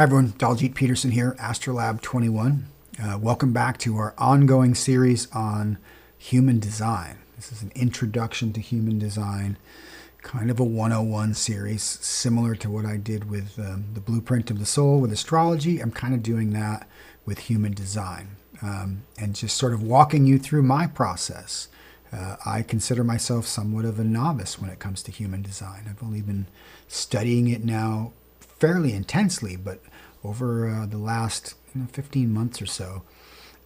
Hi everyone, Daljeet Peterson here, Astrolab 21. Welcome back to our ongoing series on human design. This is an introduction to human design, kind of a 101 series, similar to what I did with the blueprint of the soul with astrology. I'm kind of doing that with human design and just sort of walking you through my process. I consider myself somewhat of a novice when it comes to human design. I've only been studying it now fairly intensely, but over the last 15 months or so.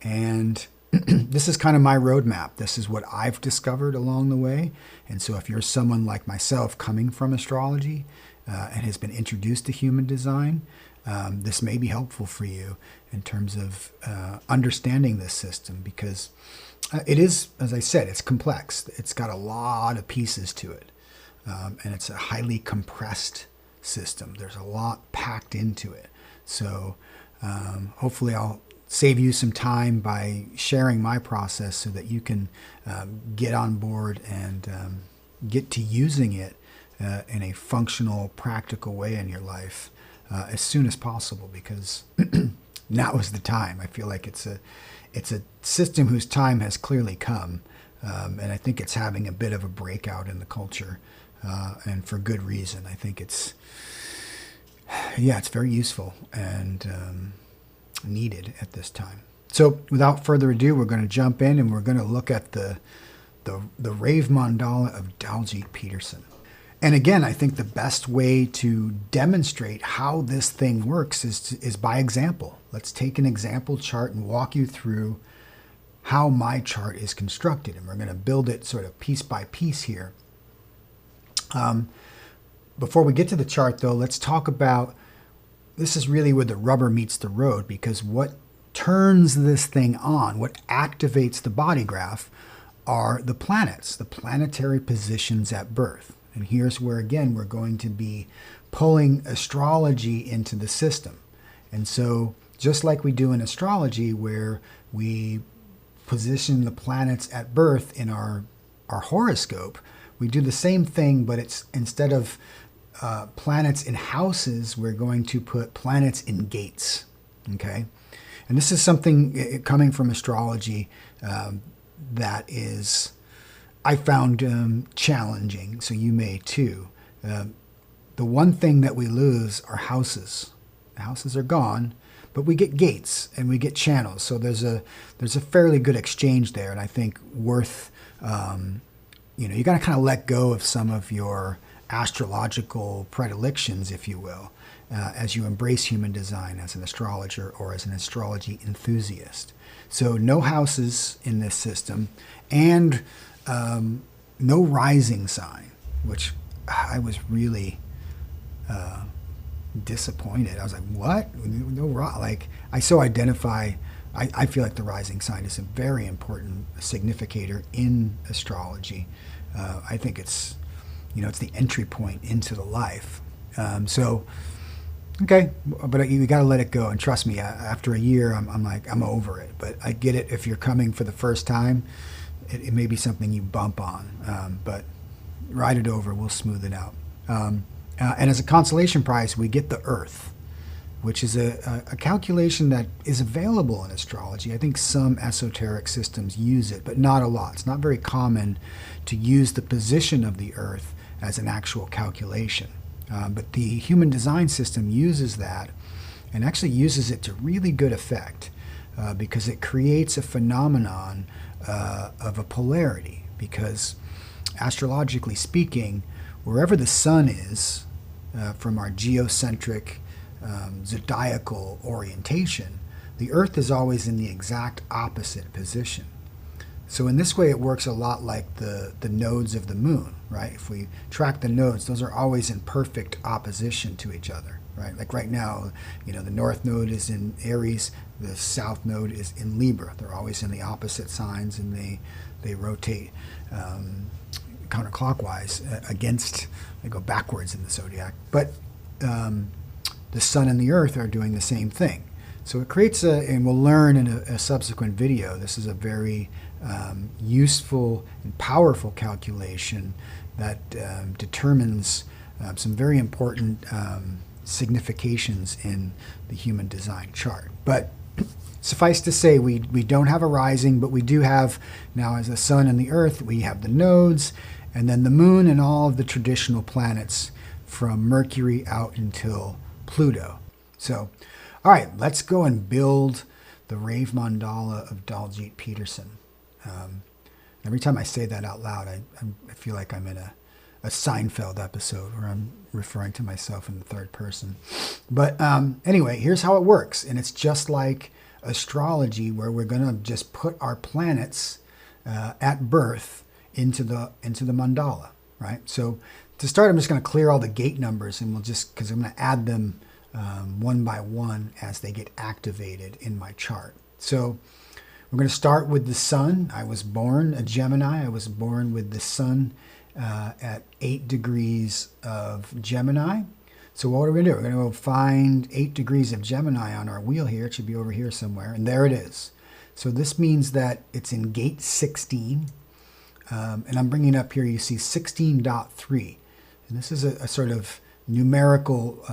And this is kind of my roadmap. This is what I've discovered along the way. And so if you're someone like myself coming from astrology and has been introduced to human design, this may be helpful for you in terms of understanding this system, because it is, as I said, it's complex. It's got a lot of pieces to it. And it's a highly compressed system. There's a lot packed into it. So hopefully I'll save you some time by sharing my process so that you can get on board and get to using it in a functional, practical way in your life as soon as possible, because now is the time. I feel like it's a system whose time has clearly come, and I think it's having a bit of a breakout in the culture, and for good reason. I think it's very useful and needed at this time. So without further ado, we're going to jump in and we're going to look at the Rave Mandala of Daljeet Peterson. And again, I think the best way to demonstrate how this thing works is by example. Let's take an example chart and walk you through how my chart is constructed. And we're going to build it sort of piece by piece here. Before we get to the chart, though, let's talk about, this is really where the rubber meets the road, because what turns this thing on, what activates the body graph, are the planets, the planetary positions at birth. And here's where, again, we're going to be pulling astrology into the system. And so just like we do in astrology, where we position the planets at birth in our horoscope, we do the same thing, but it's instead of planets in houses, we're going to put planets in gates, okay? And this is something coming from astrology that is, I found challenging, so you may too. The one thing that we lose are houses. The houses are gone, but we get gates and we get channels. So there's a fairly good exchange there, and I think worth, you got to kind of let go of some of your astrological predilections, if you will, as you embrace human design as an astrologer or as an astrology enthusiast. So no houses in this system, and no rising sign, which I was really disappointed. I was like, what? No, like I so identify. I feel like the rising sign is a very important significator in astrology. I think it's, it's the entry point into the life. Okay, but you got to let it go. And trust me, after a year, I'm over it. But I get it if you're coming for the first time. It may be something you bump on, but ride it over. We'll smooth it out. And as a consolation prize, we get the Earth, which is a calculation that is available in astrology. I think some esoteric systems use it, but not a lot. It's not very common to use the position of the Earth as an actual calculation. But the human design system uses that, and actually uses it to really good effect, because it creates a phenomenon of a polarity. Because astrologically speaking, wherever the sun is, from our geocentric zodiacal orientation, the Earth is always in the exact opposite position. So in this way, it works a lot like the nodes of the moon, right? If we track the nodes, those are always in perfect opposition to each other, right? Like right now, the north node is in Aries, the south node is in Libra. They're always in the opposite signs, and they rotate counterclockwise they go backwards in the zodiac. But the sun and the earth are doing the same thing. So it creates and we'll learn in a subsequent video, this is a very useful and powerful calculation that determines some very important significations in the human design chart. But suffice to say, we don't have a rising, but we do have now, as the sun and the earth, we have the nodes, and then the moon and all of the traditional planets from Mercury out until Pluto. So, all right, let's go and build the Rave Mandala of Daljeet Peterson. Every time I say that out loud, I feel like I'm in a Seinfeld episode where I'm referring to myself in the third person. But anyway, here's how it works. And it's just like astrology, where we're going to just put our planets at birth into the mandala, right? So to start, I'm just going to clear all the gate numbers, and because I'm going to add them one by one as they get activated in my chart. So we're going to start with the sun. I was born a Gemini. I was born with the sun at 8 degrees of Gemini. So what are we going to do? We're going to go find 8 degrees of Gemini on our wheel here. It should be over here somewhere. And there it is. So this means that it's in gate 16. And I'm bringing up here, you see 16.3. And this is a sort of numerical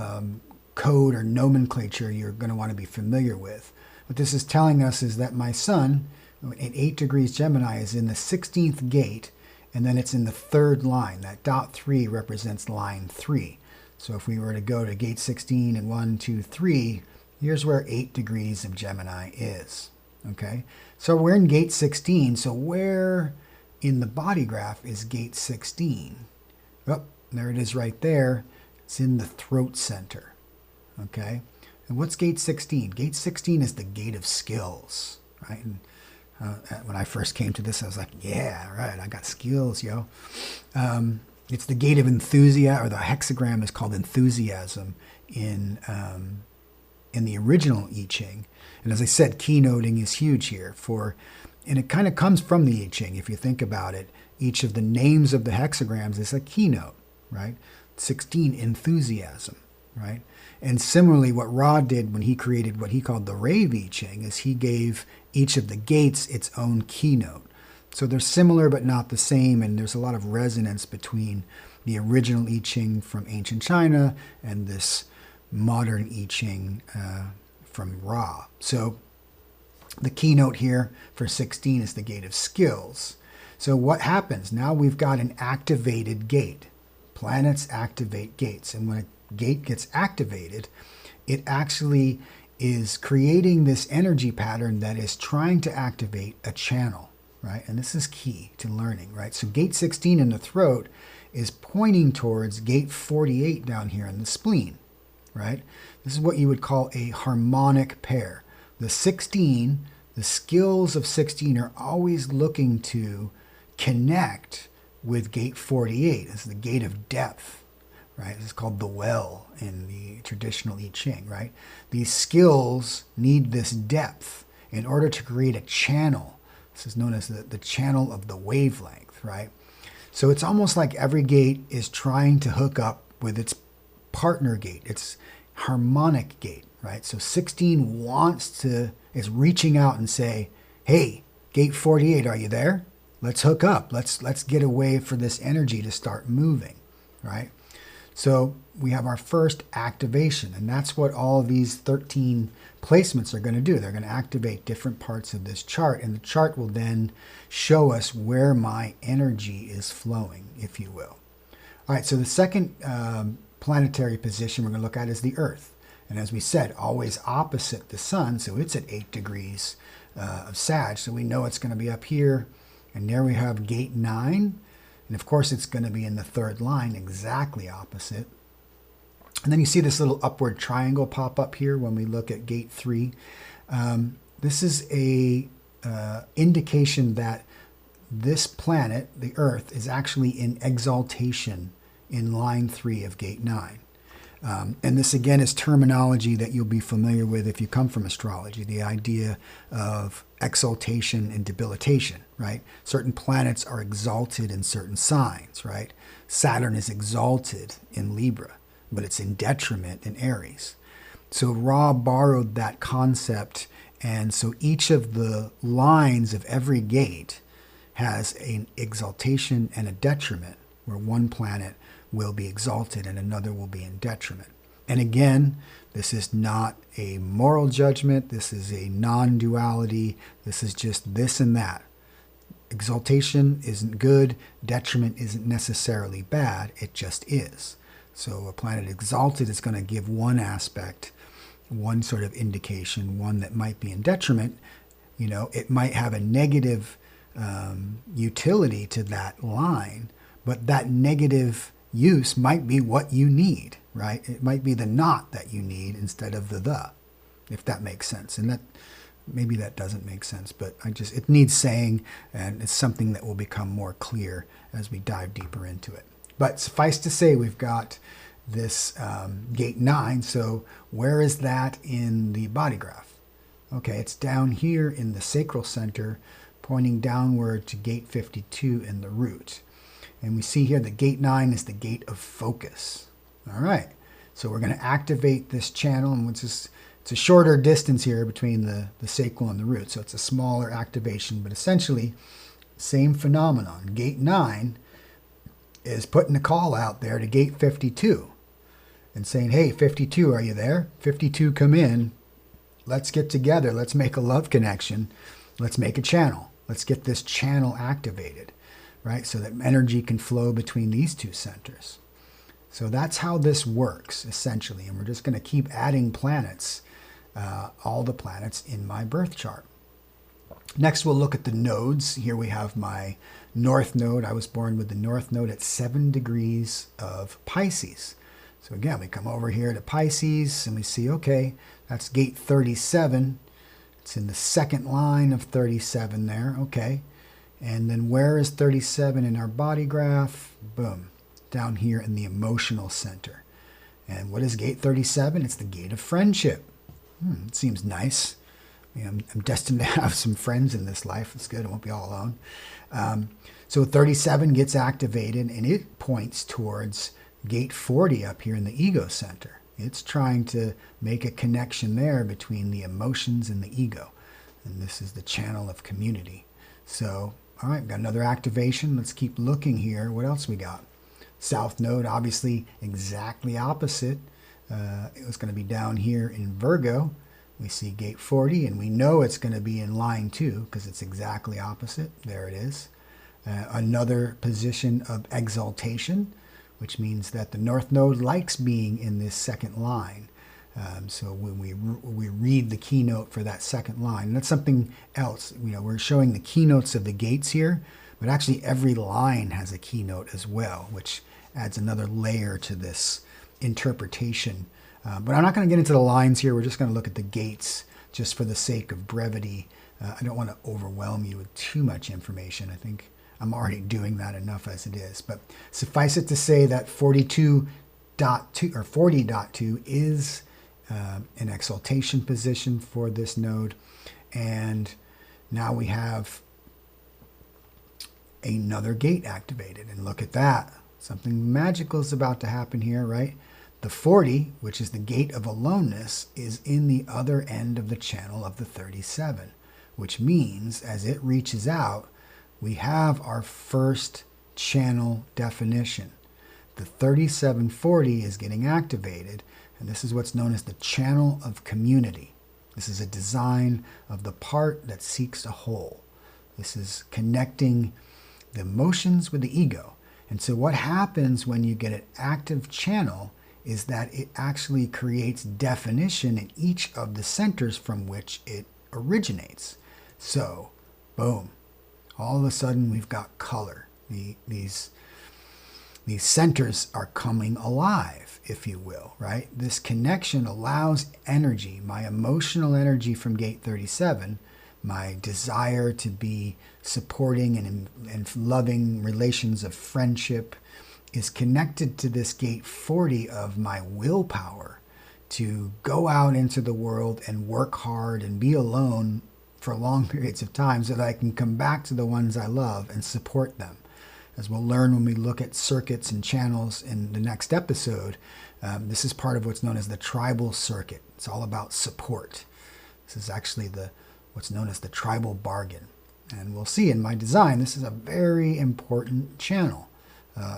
code or nomenclature you're going to want to be familiar with. What this is telling us is that my sun at 8 degrees Gemini is in the 16th gate, and then it's in the third line. That dot 3 represents line 3. So if we were to go to gate 16 and 1, 2, 3, here's where 8 degrees of Gemini is. Okay, so we're in gate 16. So where in the body graph is gate 16? Oh, there it is right there. It's in the throat center. Okay, and what's gate 16? Gate 16 is the gate of skills, right? And when I first came to this, I was like, yeah, right, I got skills, yo. It's the gate of enthusiasm, or the hexagram is called enthusiasm in the original I Ching. And as I said, keynoting is huge here. And it kind of comes from the I Ching. If you think about it, each of the names of the hexagrams is a keynote, right? 16, enthusiasm, right? And similarly, what Ra did when he created what he called the Rave I Ching is he gave each of the gates its own keynote. So they're similar but not the same, and there's a lot of resonance between the original I Ching from ancient China and this modern I Ching from Ra. So the keynote here for 16 is the gate of skills. So what happens? Now we've got an activated gate. Planets activate gates. And when a gate gets activated, it actually is creating this energy pattern that is trying to activate a channel, right? And this is key to learning, right? So gate 16 in the throat is pointing towards gate 48 down here in the spleen, right? This is what you would call a harmonic pair. The 16, the skills of 16 are always looking to connect with gate 48. It's the gate of depth, right? It's called the well in the traditional I Ching, right? These skills need this depth in order to create a channel. This is known as the channel of the wavelength, right? So it's almost like every gate is trying to hook up with its partner gate, its harmonic gate, right? So 16 is reaching out and say, hey, gate 48, are you there? Let's hook up. Let's get a way for this energy to start moving, right? So we have our first activation, and that's what all of these 13 placements are going to do. They're going to activate different parts of this chart, and the chart will then show us where my energy is flowing, if you will. All right, so the second planetary position we're going to look at is the Earth. And as we said, always opposite the sun, so it's at 8 degrees of Sag, so we know it's going to be up here. And there we have gate 9. And of course, it's going to be in the third line, exactly opposite. And then you see this little upward triangle pop up here when we look at gate 3. This is a indication that this planet, the Earth, is actually in exaltation in line 3 of gate 9. And this, again, is terminology that you'll be familiar with if you come from astrology, the idea of exaltation and debilitation, right? Certain planets are exalted in certain signs, right? Saturn is exalted in Libra, but it's in detriment in Aries. So Ra borrowed that concept, and so each of the lines of every gate has an exaltation and a detriment, where one planet will be exalted and another will be in detriment. And again, this is not a moral judgment. This is a non-duality. This is just this and that. Exaltation isn't good. Detriment isn't necessarily bad. It just is. So a planet exalted is going to give one aspect, one sort of indication, one that might be in detriment. You know, it might have a negative utility to that line, but that negative use might be what you need, right? It might be the not that you need instead of the, if that makes sense. And that maybe that doesn't make sense, but it needs saying, and it's something that will become more clear as we dive deeper into it. But suffice to say, we've got this gate 9. So where is that in the body graph? Okay, it's down here in the sacral center, pointing downward to gate 52 in the root. And we see here that gate 9 is the gate of focus. All right, so we're going to activate this channel, and it's a shorter distance here between the sacral and the root, so it's a smaller activation, but essentially same phenomenon. Gate 9 is putting a call out there to gate 52 and saying, hey, 52, are you there? 52, come in. Let's get together. Let's make a love connection. Let's make a channel. Let's get this channel activated, right? So that energy can flow between these two centers. So that's how this works, essentially. And we're just going to keep adding planets, all the planets in my birth chart. Next, we'll look at the nodes. Here we have my north node. I was born with the north node at 7 degrees of Pisces. So again, we come over here to Pisces and we see, okay, that's gate 37. It's in the second line of 37 there, okay. And then where is 37 in our body graph? Boom, down here in the emotional center. And what is gate 37? It's the gate of friendship. It seems nice. You know, I'm destined to have some friends in this life. It's good. I won't be all alone. So 37 gets activated, and it points towards gate 40 up here in the ego center. It's trying to make a connection there between the emotions and the ego. And this is the channel of community. So, all right, got another activation. Let's keep looking here. What else we got? South node, obviously exactly opposite. It was going to be down here in Virgo. We see gate 40, and we know it's going to be in line 2 because it's exactly opposite. There it is. Another position of exaltation, which means that the north node likes being in this second line. So when we read the keynote for that second line, and that's something else. You know, we're showing the keynotes of the gates here, but actually every line has a keynote as well, which adds another layer to this interpretation. But I'm not going to get into the lines here. We're just going to look at the gates just for the sake of brevity. I don't want to overwhelm you with too much information. I think I'm already doing that enough as it is. But suffice it to say that 42.2 or 40.2 is an exaltation position for this node. And now we have another gate activated. And look at that. Something magical is about to happen here, right? The 40, which is the gate of aloneness, is in the other end of the channel of the 37, which means as it reaches out, we have our first channel definition. The 3740 is getting activated, and this is what's known as the channel of community. This is a design of the part that seeks a whole. This is connecting the emotions with the ego. And so what happens when you get an active channel is that it actually creates definition in each of the centers from which it originates. So, boom, all of a sudden we've got color. These centers are coming alive, if you will, right? This connection allows energy, my emotional energy from gate 37, my desire to be supporting and loving relations of friendship, is connected to this gate 40 of my willpower to go out into the world and work hard and be alone for long periods of time so that I can come back to the ones I love and support them. As we'll learn when we look at circuits and channels in the next episode, this is part of what's known as the tribal circuit. It's all about support. This is actually what's known as the tribal bargain. And we'll see in my design, this is a very important channel.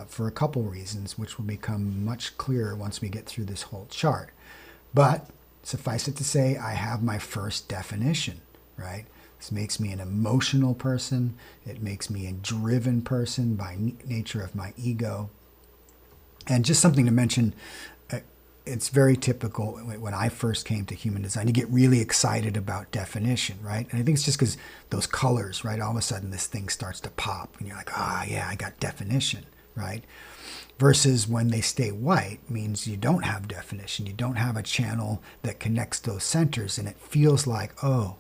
for a couple reasons, which will become much clearer once we get through this whole chart. But suffice it to say, I have my first definition, right? This makes me an emotional person. It makes me a driven person by nature of my ego. And just something to mention, it's very typical when I first came to human design to get really excited about definition, right? And I think it's just because those colors, right? All of a sudden this thing starts to pop and you're like, ah, yeah, I got definition, right? Versus when they stay white means you don't have definition. You don't have a channel that connects those centers, and it feels like, oh,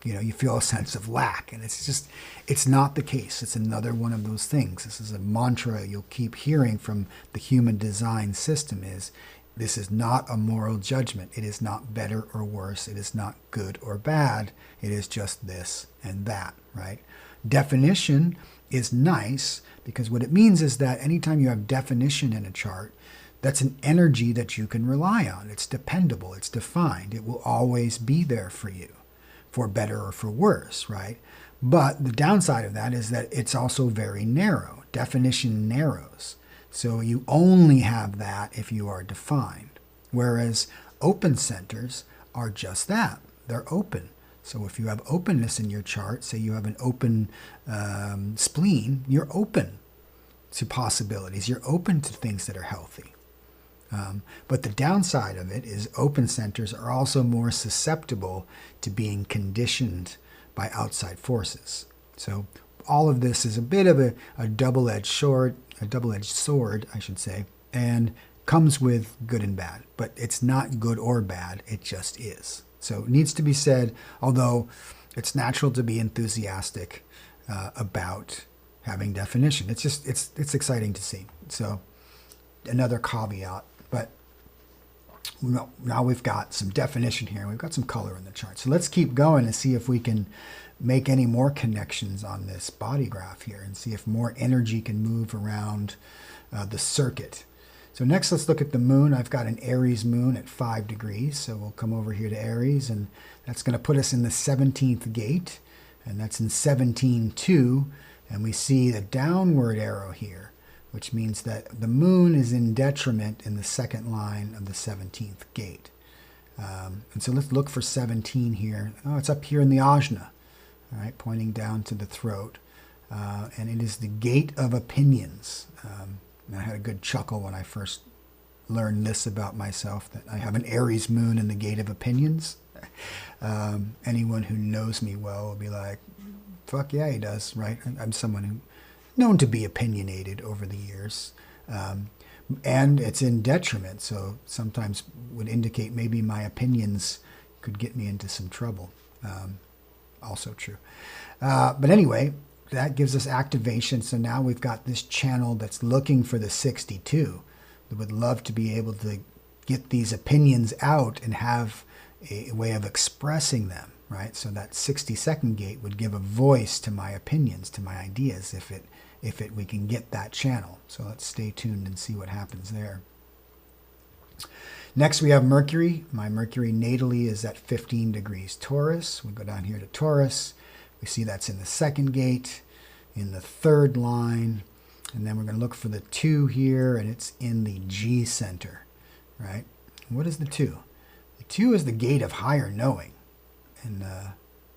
you feel a sense of lack. And it's not the case. It's another one of those things. This is a mantra you'll keep hearing from the human design system is, this is not a moral judgment. It is not better or worse. It is not good or bad. It is just this and that, right? Definition is nice because what it means is that anytime you have definition in a chart, that's an energy that you can rely on. It's dependable. It's defined. It will always be there for you, for better or for worse, right? But the downside of that is that it's also very narrow. Definition narrows. So you only have that if you are defined. Whereas open centers are just that. They're open. So if you have openness in your chart, say you have an open spleen, you're open to possibilities. You're open to things that are healthy. But the downside of it is open centers are also more susceptible to being conditioned by outside forces. So all of this is a bit of a double-edged sword, I should say, and comes with good and bad. But it's not good or bad, it just is. So it needs to be said, although it's natural to be enthusiastic about having definition. It's exciting to see. So another caveat, but now we've got some definition here. We've got some color in the chart. So let's keep going and see if we can make any more connections on this body graph here and see if more energy can move around the circuit. So next, let's look at the moon. I've got an Aries moon at 5 degrees. So we'll come over here to Aries, and that's going to put us in the 17th gate, and that's in 17.2. And we see the downward arrow here, which means that the moon is in detriment in the second line of the 17th gate. And so let's look for 17 here. Oh, it's up here in the ajna, all right, pointing down to the throat. And it is the gate of opinions. And I had a good chuckle when I first learned this about myself, that I have an Aries moon in the gate of opinions. Anyone who knows me well will be like, fuck yeah, he does, right? I'm someone who known to be opinionated over the years. And it's in detriment, so sometimes would indicate maybe my opinions could get me into some trouble. Also true. But anyway, that gives us activation. So now we've got this channel that's looking for the 62. That would love to be able to get these opinions out and have a way of expressing them, right? So that 62nd gate would give a voice to my opinions, to my ideas, if we can get that channel. So let's stay tuned and see what happens there. Next, we have Mercury. My Mercury natally is at 15 degrees Taurus. We go down here to Taurus. We see that's in the second gate, in the third line, and then we're going to look for the 2 here, and it's in the G center, right? What is the 2? The 2 is the gate of higher knowing, and well,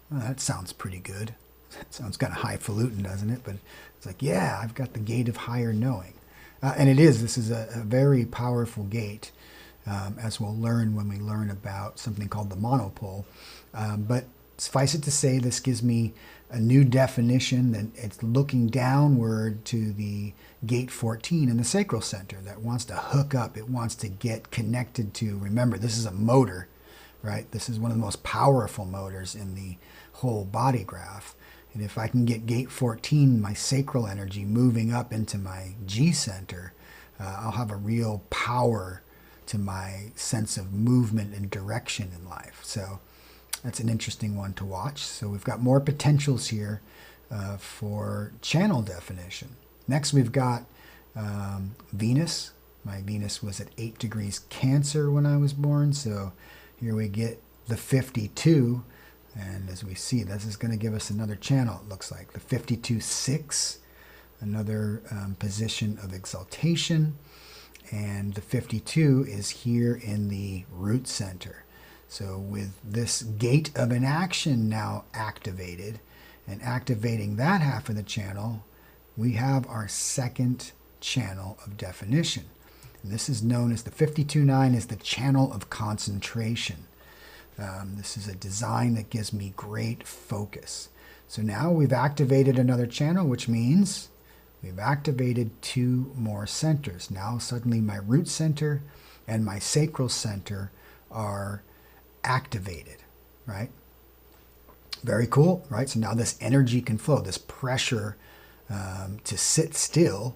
that sounds pretty good. It sounds kind of highfalutin, doesn't it? But it's like, yeah, I've got the gate of higher knowing. And it is. This is a very powerful gate, as we'll learn when we learn about something called the monopole. But suffice it to say, this gives me a new definition that it's looking downward to the gate 14 in the sacral center that wants to hook up. It wants to get connected to, remember, this is a motor, right? This is one of the most powerful motors in the whole body graph. And if I can get gate 14, my sacral energy, moving up into my G center, I'll have a real power to my sense of movement and direction in life. So that's an interesting one to watch. So we've got more potentials here for channel definition. Next, we've got Venus. My Venus was at 8 degrees Cancer when I was born. So here we get the 52. And as we see, this is going to give us another channel, it looks like. The 52-6 another position of exaltation. And the 52 is here in the root center. So with this gate of inaction now activated, and activating that half of the channel, we have our second channel of definition. And this is known as the 52-9 is the channel of concentration. This is a design that gives me great focus. So now we've activated another channel, which means we've activated 2 more centers. Now suddenly my root center and my sacral center are activated, right? Very cool, right? So now this energy can flow, this pressure to sit still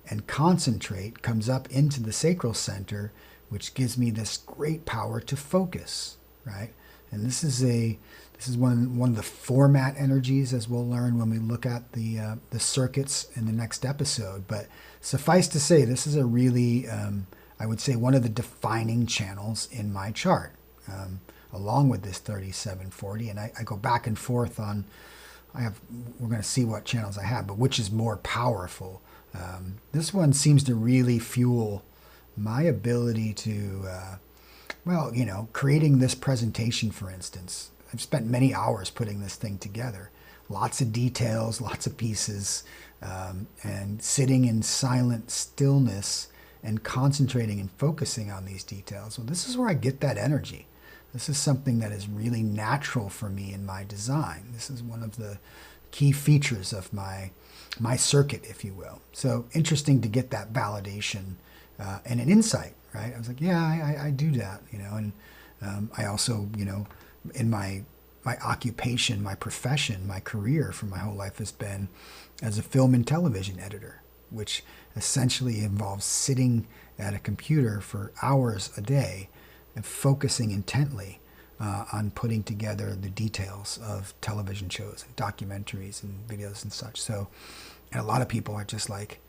and concentrate comes up into the sacral center, which gives me this great power to focus, right? And this is one of the format energies, as we'll learn when we look at the circuits in the next episode. But suffice to say, this is a really, I would say, one of the defining channels in my chart, along with this 3740. And I go back and forth on, we're going to see what channels I have, but which is more powerful. This one seems to really fuel my ability to, well, you know, creating this presentation, for instance. I've spent many hours putting this thing together. Lots of details, lots of pieces, and sitting in silent stillness and concentrating and focusing on these details. Well, this is where I get that energy. This is something that is really natural for me in my design. This is one of the key features of my circuit, if you will. So interesting to get that validation and an insight, right? I was like, yeah, I do that, you know, and I also, you know, in my occupation, my profession, my career for my whole life has been as a film and television editor, which essentially involves sitting at a computer for hours a day and focusing intently on putting together the details of television shows and documentaries and videos and such. So, and a lot of people are just like,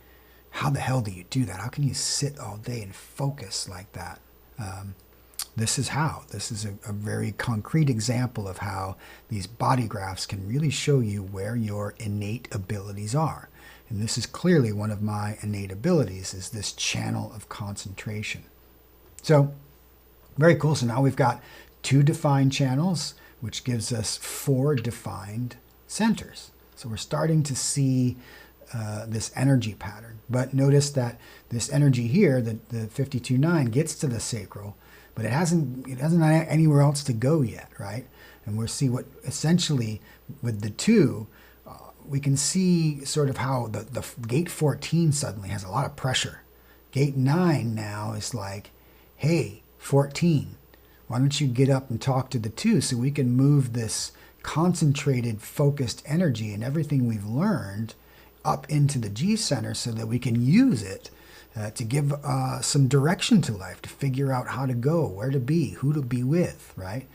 how the hell do you do that? How can you sit all day and focus like that? This is how. This is a very concrete example of how these body graphs can really show you where your innate abilities are. And this is clearly one of my innate abilities, is this channel of concentration. So, very cool. So now we've got 2 defined channels, which gives us 4 defined centers. So we're starting to see this energy pattern. But notice that this energy here, the 52-9, gets to the sacral, but it hasn't anywhere else to go yet, right? And we'll see what essentially with the 2, we can see sort of how the gate 14 suddenly has a lot of pressure. Gate 9 now is like, hey, 14, why don't you get up and talk to the 2 so we can move this concentrated, focused energy and everything we've learned up into the G center so that we can use it to give some direction to life, to figure out how to go, where to be, who to be with, right?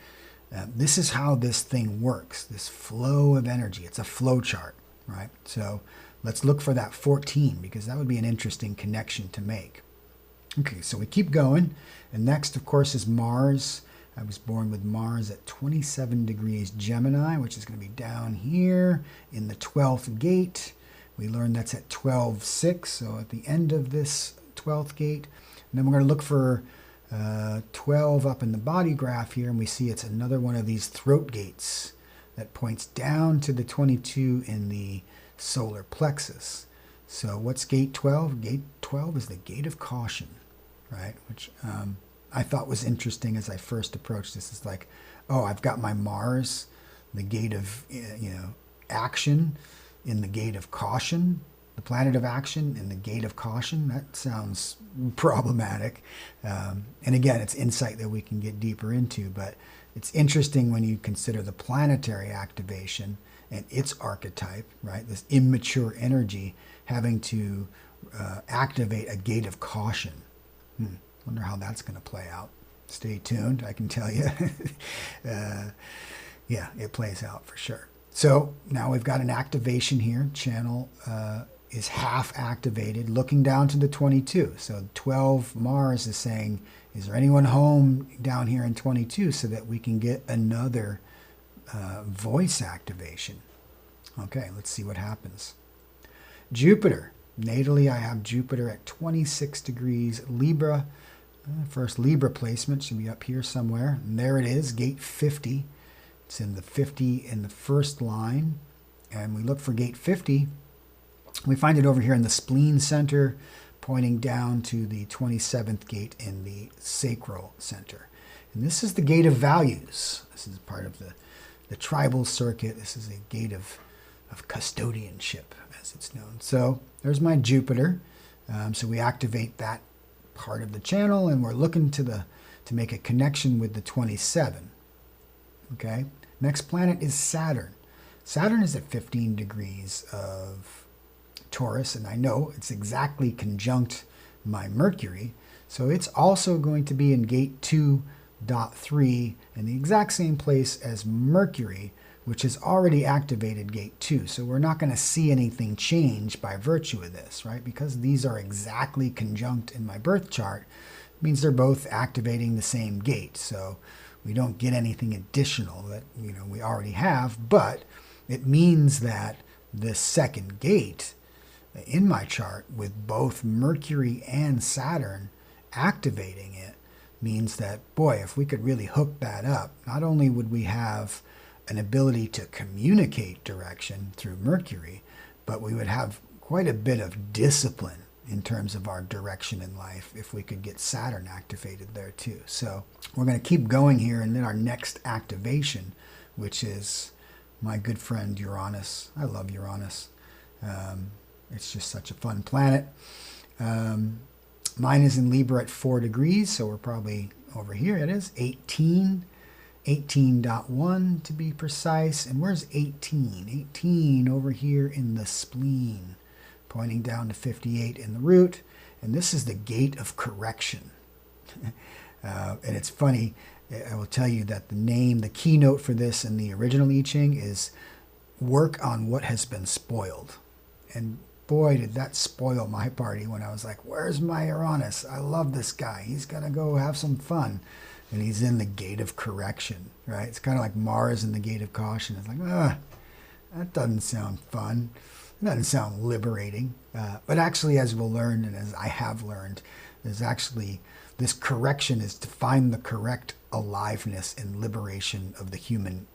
This is how this thing works, this flow of energy. It's a flow chart, right? So let's look for that 14, because that would be an interesting connection to make. Okay, so we keep going. And next, of course, is Mars. I was born with Mars at 27 degrees Gemini, which is going to be down here in the 12th gate. We learned that's at 12.6, so at the end of this 12th gate. And then we're going to look for 12 up in the body graph here, and we see it's another one of these throat gates that points down to the 22 in the solar plexus. So what's gate 12? Gate 12 is the gate of caution, right? Which I thought was interesting as I first approached this. It's like, oh, I've got my Mars, the gate of, you know, action, in the gate of caution, the planet of action in the gate of caution. That sounds problematic. And again, it's insight that we can get deeper into, but it's interesting when you consider the planetary activation and its archetype, right? This immature energy having to activate a gate of caution. Wonder how that's going to play out. Stay tuned, I can tell you. Yeah, it plays out for sure. So now we've got an activation here. Channel is half activated, looking down to the 22. So 12 Mars is saying, is there anyone home down here in 22 so that we can get another voice activation? Okay, let's see what happens. Jupiter. Natally, I have Jupiter at 26 degrees Libra. First Libra placement should be up here somewhere. And there it is, gate 50. It's in the 50 in the first line. And we look for gate 50. We find it over here in the spleen center, pointing down to the 27th gate in the sacral center. And this is the gate of values. This is part of the tribal circuit. This is a gate of custodianship, as it's known. So there's my Jupiter. So we activate that part of the channel, and we're looking to make a connection with the 27. Okay. Next planet is Saturn. Saturn is at 15 degrees of Taurus, and I know it's exactly conjunct my Mercury. So it's also going to be in gate 2.3 in the exact same place as Mercury, which has already activated gate 2. So we're not going to see anything change by virtue of this, right? Because these are exactly conjunct in my birth chart, it means they're both activating the same gate. So we don't get anything additional that we already have, but it means that this second gate in my chart with both Mercury and Saturn activating it means that, boy, if we could really hook that up, not only would we have an ability to communicate direction through Mercury, but we would have quite a bit of discipline in terms of our direction in life if we could get Saturn activated there too. So we're going to keep going here, and then our next activation, which is my good friend Uranus. I love Uranus. It's just such a fun planet. Mine is in Libra at 4 degrees, so we're probably over here. It is 18.1 to be precise. And where's 18? 18 over here in the spleen, pointing down to 58 in the root. And this is the gate of correction. And it's funny, I will tell you that the keynote for this in the original I Ching is work on what has been spoiled. And boy, did that spoil my party when I was like, where's my Uranus? I love this guy. He's going to go have some fun. And he's in the gate of correction, right? It's kind of like Mars in the gate of caution. It's like, that doesn't sound fun. It doesn't sound liberating. But actually, as we'll learn, and as I have learned, there's actually this correction is to find the correct aliveness and liberation of the human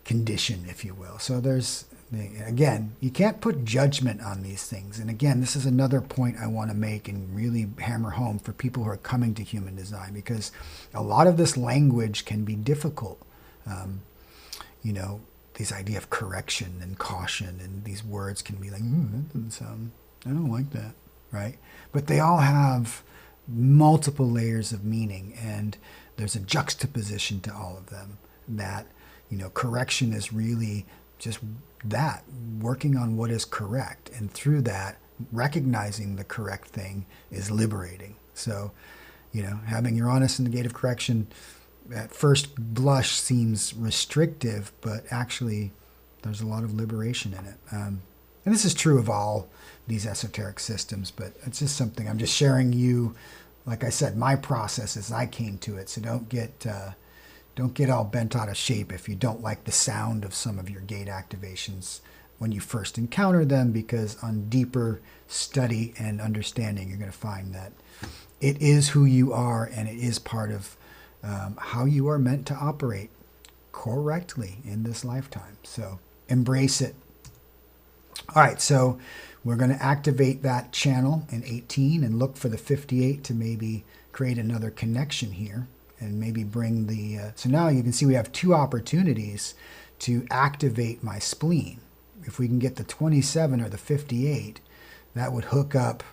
condition, if you will. So again, you can't put judgment on these things. And again, this is another point I want to make and really hammer home for people who are coming to human design, because a lot of this language can be difficult. This idea of correction and caution, and these words can be like, that doesn't sound, I don't like that, right? But they all have multiple layers of meaning, and there's a juxtaposition to all of them that, correction is really just that, working on what is correct. And through that, recognizing the correct thing is liberating. So, having Uranus in the gate of correction at first blush seems restrictive, but actually there's a lot of liberation in it. And this is true of all these esoteric systems, but it's just something I'm just sharing you, like I said, my process as I came to it. So don't get all bent out of shape if you don't like the sound of some of your gate activations when you first encounter them, because on deeper study and understanding, you're going to find that it is who you are, and it is part of how you are meant to operate correctly in this lifetime. So embrace it. All right, so we're going to activate that channel in 18 and look for the 58 to maybe create another connection here. And maybe bring so now you can see we have two opportunities to activate my spleen. If we can get the 27 or the 58, that would hook up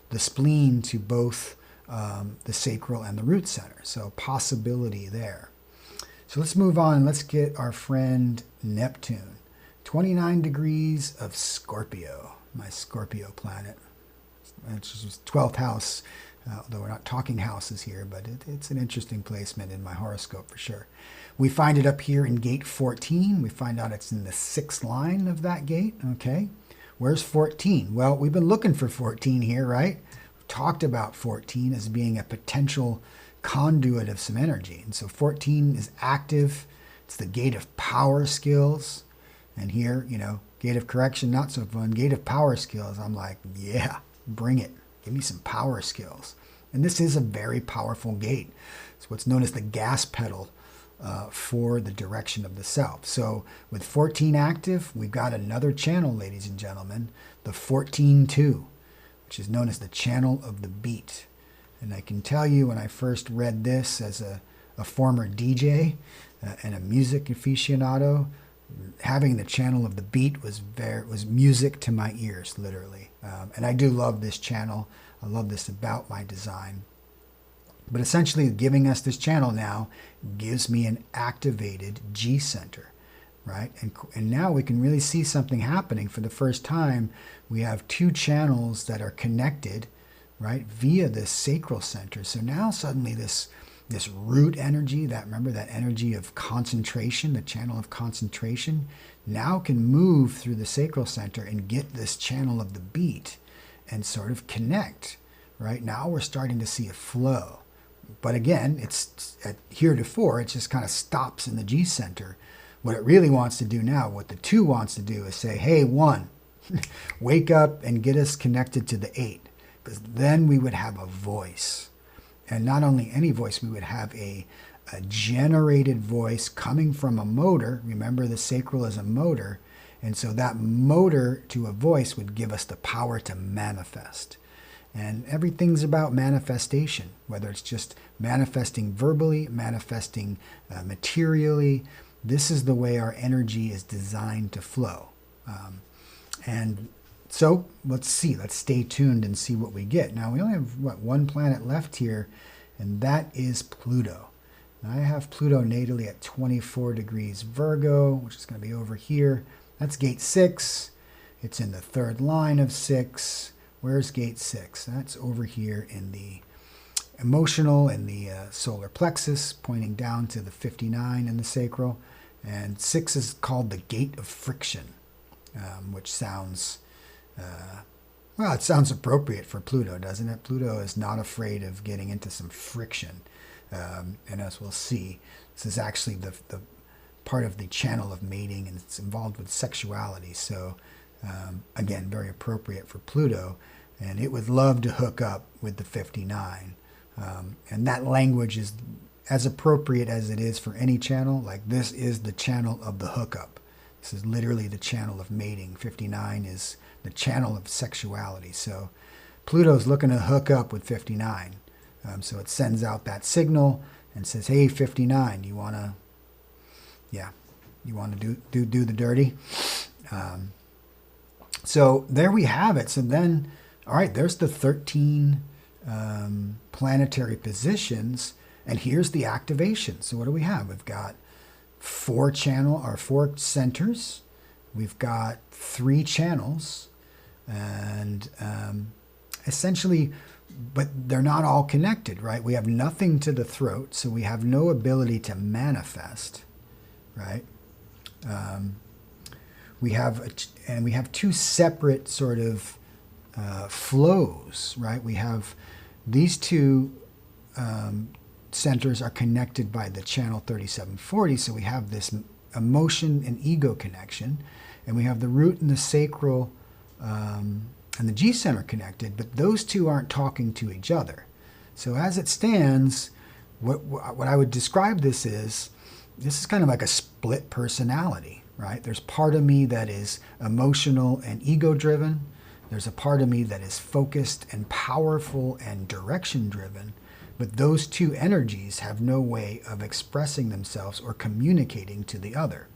the spleen to both the sacral and the root center. So possibility there. So let's move on. Let's get our friend Neptune. 29 degrees of Scorpio, my Scorpio planet. It's just 12th house. Although we're not talking houses here, but it's an interesting placement in my horoscope for sure. We find it up here in gate 14. We find out it's in the 6th line of that gate. Okay, where's 14? Well, we've been looking for 14 here, right? We've talked about 14 as being a potential conduit of some energy. And so 14 is active. It's the gate of power skills. And here, gate of correction, not so fun. Gate of power skills, I'm like, yeah, bring it. Give me some power skills. And this is a very powerful gate. It's what's known as the gas pedal for the direction of the self. So with 14 active, we've got another channel, ladies and gentlemen, the 14-2, which is known as the channel of the beat. And I can tell you, when I first read this as a former DJ and a music aficionado, having the channel of the beat was music to my ears, literally. And I do love this channel. I love this about my design. But essentially, giving us this channel now gives me an activated G center, right? And now we can really see something happening. For the first time, we have two channels that are connected, right, via this sacral center. So now suddenly this root energy, remember that energy of concentration, the channel of concentration, now can move through the sacral center and get this channel of the beat and sort of connect, right? Now we're starting to see a flow. But again, it's heretofore, it just kind of stops in the G center. What it really wants to do now, what the 2 wants to do is say, hey, 1, wake up and get us connected to the 8. Because then we would have a voice. And not only any voice, we would have a generated voice coming from a motor. Remember, the sacral is a motor. And so that motor to a voice would give us the power to manifest. And everything's about manifestation, whether it's just manifesting verbally, manifesting materially. This is the way our energy is designed to flow. And so let's see. Let's stay tuned and see what we get. Now, we only have, one planet left here, and that is Pluto. Now, I have Pluto natally at 24 degrees Virgo, which is going to be over here. That's gate 6. It's in the 3rd line of 6. Where's gate 6? That's over here in the emotional and the solar plexus, pointing down to the 59 in the sacral. And 6 is called the gate of friction, which sounds, well, it sounds appropriate for Pluto, doesn't it? Pluto is not afraid of getting into some friction. And as we'll see, this is actually the part of the channel of mating, and it's involved with sexuality. So again, very appropriate for Pluto. And it would love to hook up with the 59. And that language is as appropriate as it is for any channel. Like, this is the channel of the hookup. This is literally the channel of mating. 59 is the channel of sexuality. So Pluto's looking to hook up with 59. So it sends out that signal and says, hey, 59, you want to do the dirty? So there we have it. So then, all right, there's the 13 planetary positions, and here's the activation. So what do we have? We've got 4 centers. We've got 3 channels, and essentially, but they're not all connected, right? We have nothing to the throat, so we have no ability to manifest, right? We have 2 separate sort of flows, right? We have these 2 centers are connected by the channel 3740, so we have this emotion and ego connection, and we have the root and the sacral and the G center connected, but those 2 aren't talking to each other. So as it stands, what I would describe this is kind of like a split personality, right? There's part of me that is emotional and ego driven. There's a part of me that is focused and powerful and direction driven, but those 2 energies have no way of expressing themselves or communicating to the other.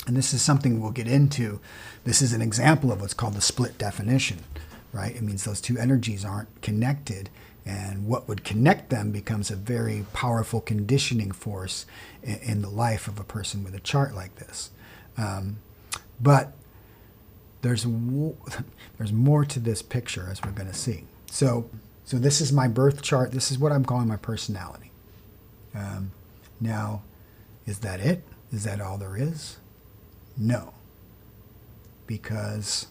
And this is something we'll get into. This is an example of what's called the split definition, right? It means those 2 energies aren't connected, and what would connect them becomes a very powerful conditioning force in the life of a person with a chart like this. But there's more to this picture, as we're going to see. So this is my birth chart. This is what I'm calling my personality. Now, is that it? Is that all there is? No. Because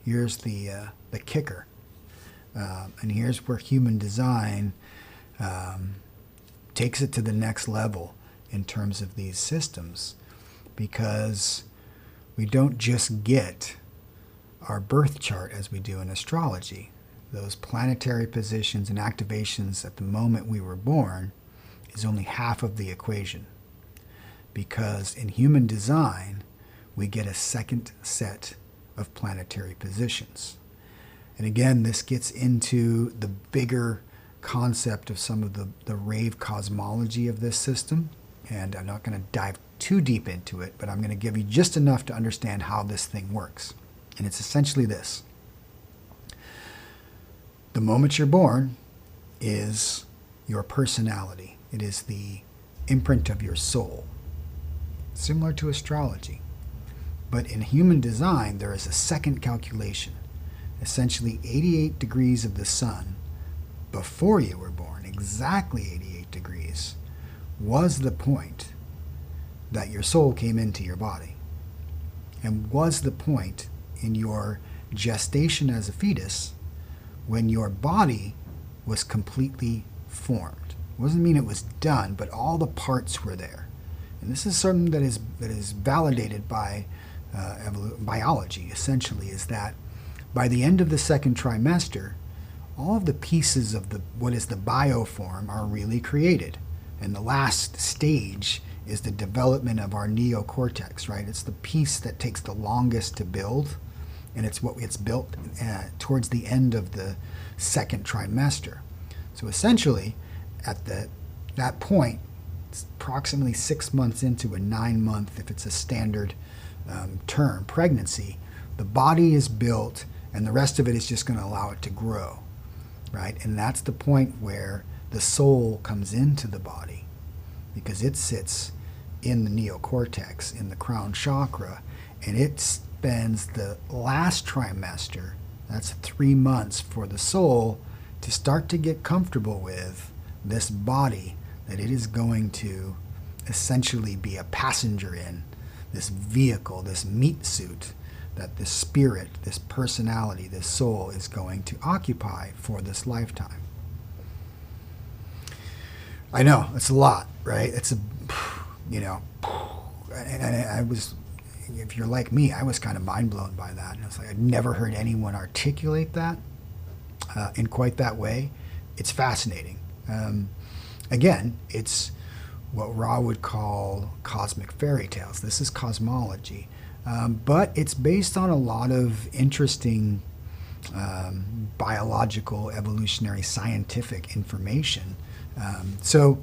here's the kicker. And here's where human design takes it to the next level in terms of these systems. because we don't just get our birth chart as we do in astrology. Those planetary positions and activations at the moment we were born is only half of the equation. Because in human design, we get a second set of planetary positions. And again, this gets into the bigger concept of some of the rave cosmology of this system. And I'm not going to dive too deep into it, but I'm going to give you just enough to understand how this thing works. And it's essentially this. The moment you're born is your personality. It is the imprint of your soul, similar to astrology. But in human design, there is a second calculation. Essentially 88 degrees of the sun before you were born, exactly 88 degrees, was the point that your soul came into your body, and was the point in your gestation as a fetus when your body was completely formed. It doesn't mean it was done, but all the parts were there. And this is something that is validated by biology, essentially, is that by the end of the second trimester, all of the pieces of what is the bioform are really created. And the last stage is the development of our neocortex, right? It's the piece that takes the longest to build, and it's what gets built towards the end of the second trimester. So essentially, at that point, it's approximately 6 months into a 9-month, if it's a standard term, pregnancy, the body is built, and the rest of it is just going to allow it to grow, right? And that's the point where the soul comes into the body, because it sits in the neocortex, in the crown chakra, and it spends the last trimester, that's 3 months, for the soul to start to get comfortable with this body that it is going to essentially be a passenger in, this vehicle, this meat suit that this spirit, this personality, this soul is going to occupy for this lifetime. I know, it's a lot, right? It's a, and I was, if you're like me, I was kind of mind blown by that. And it's like, I'd never heard anyone articulate that in quite that way. It's fascinating. Again, it's what Ra would call cosmic fairy tales. This is cosmology. But it's based on a lot of interesting biological, evolutionary, scientific information. So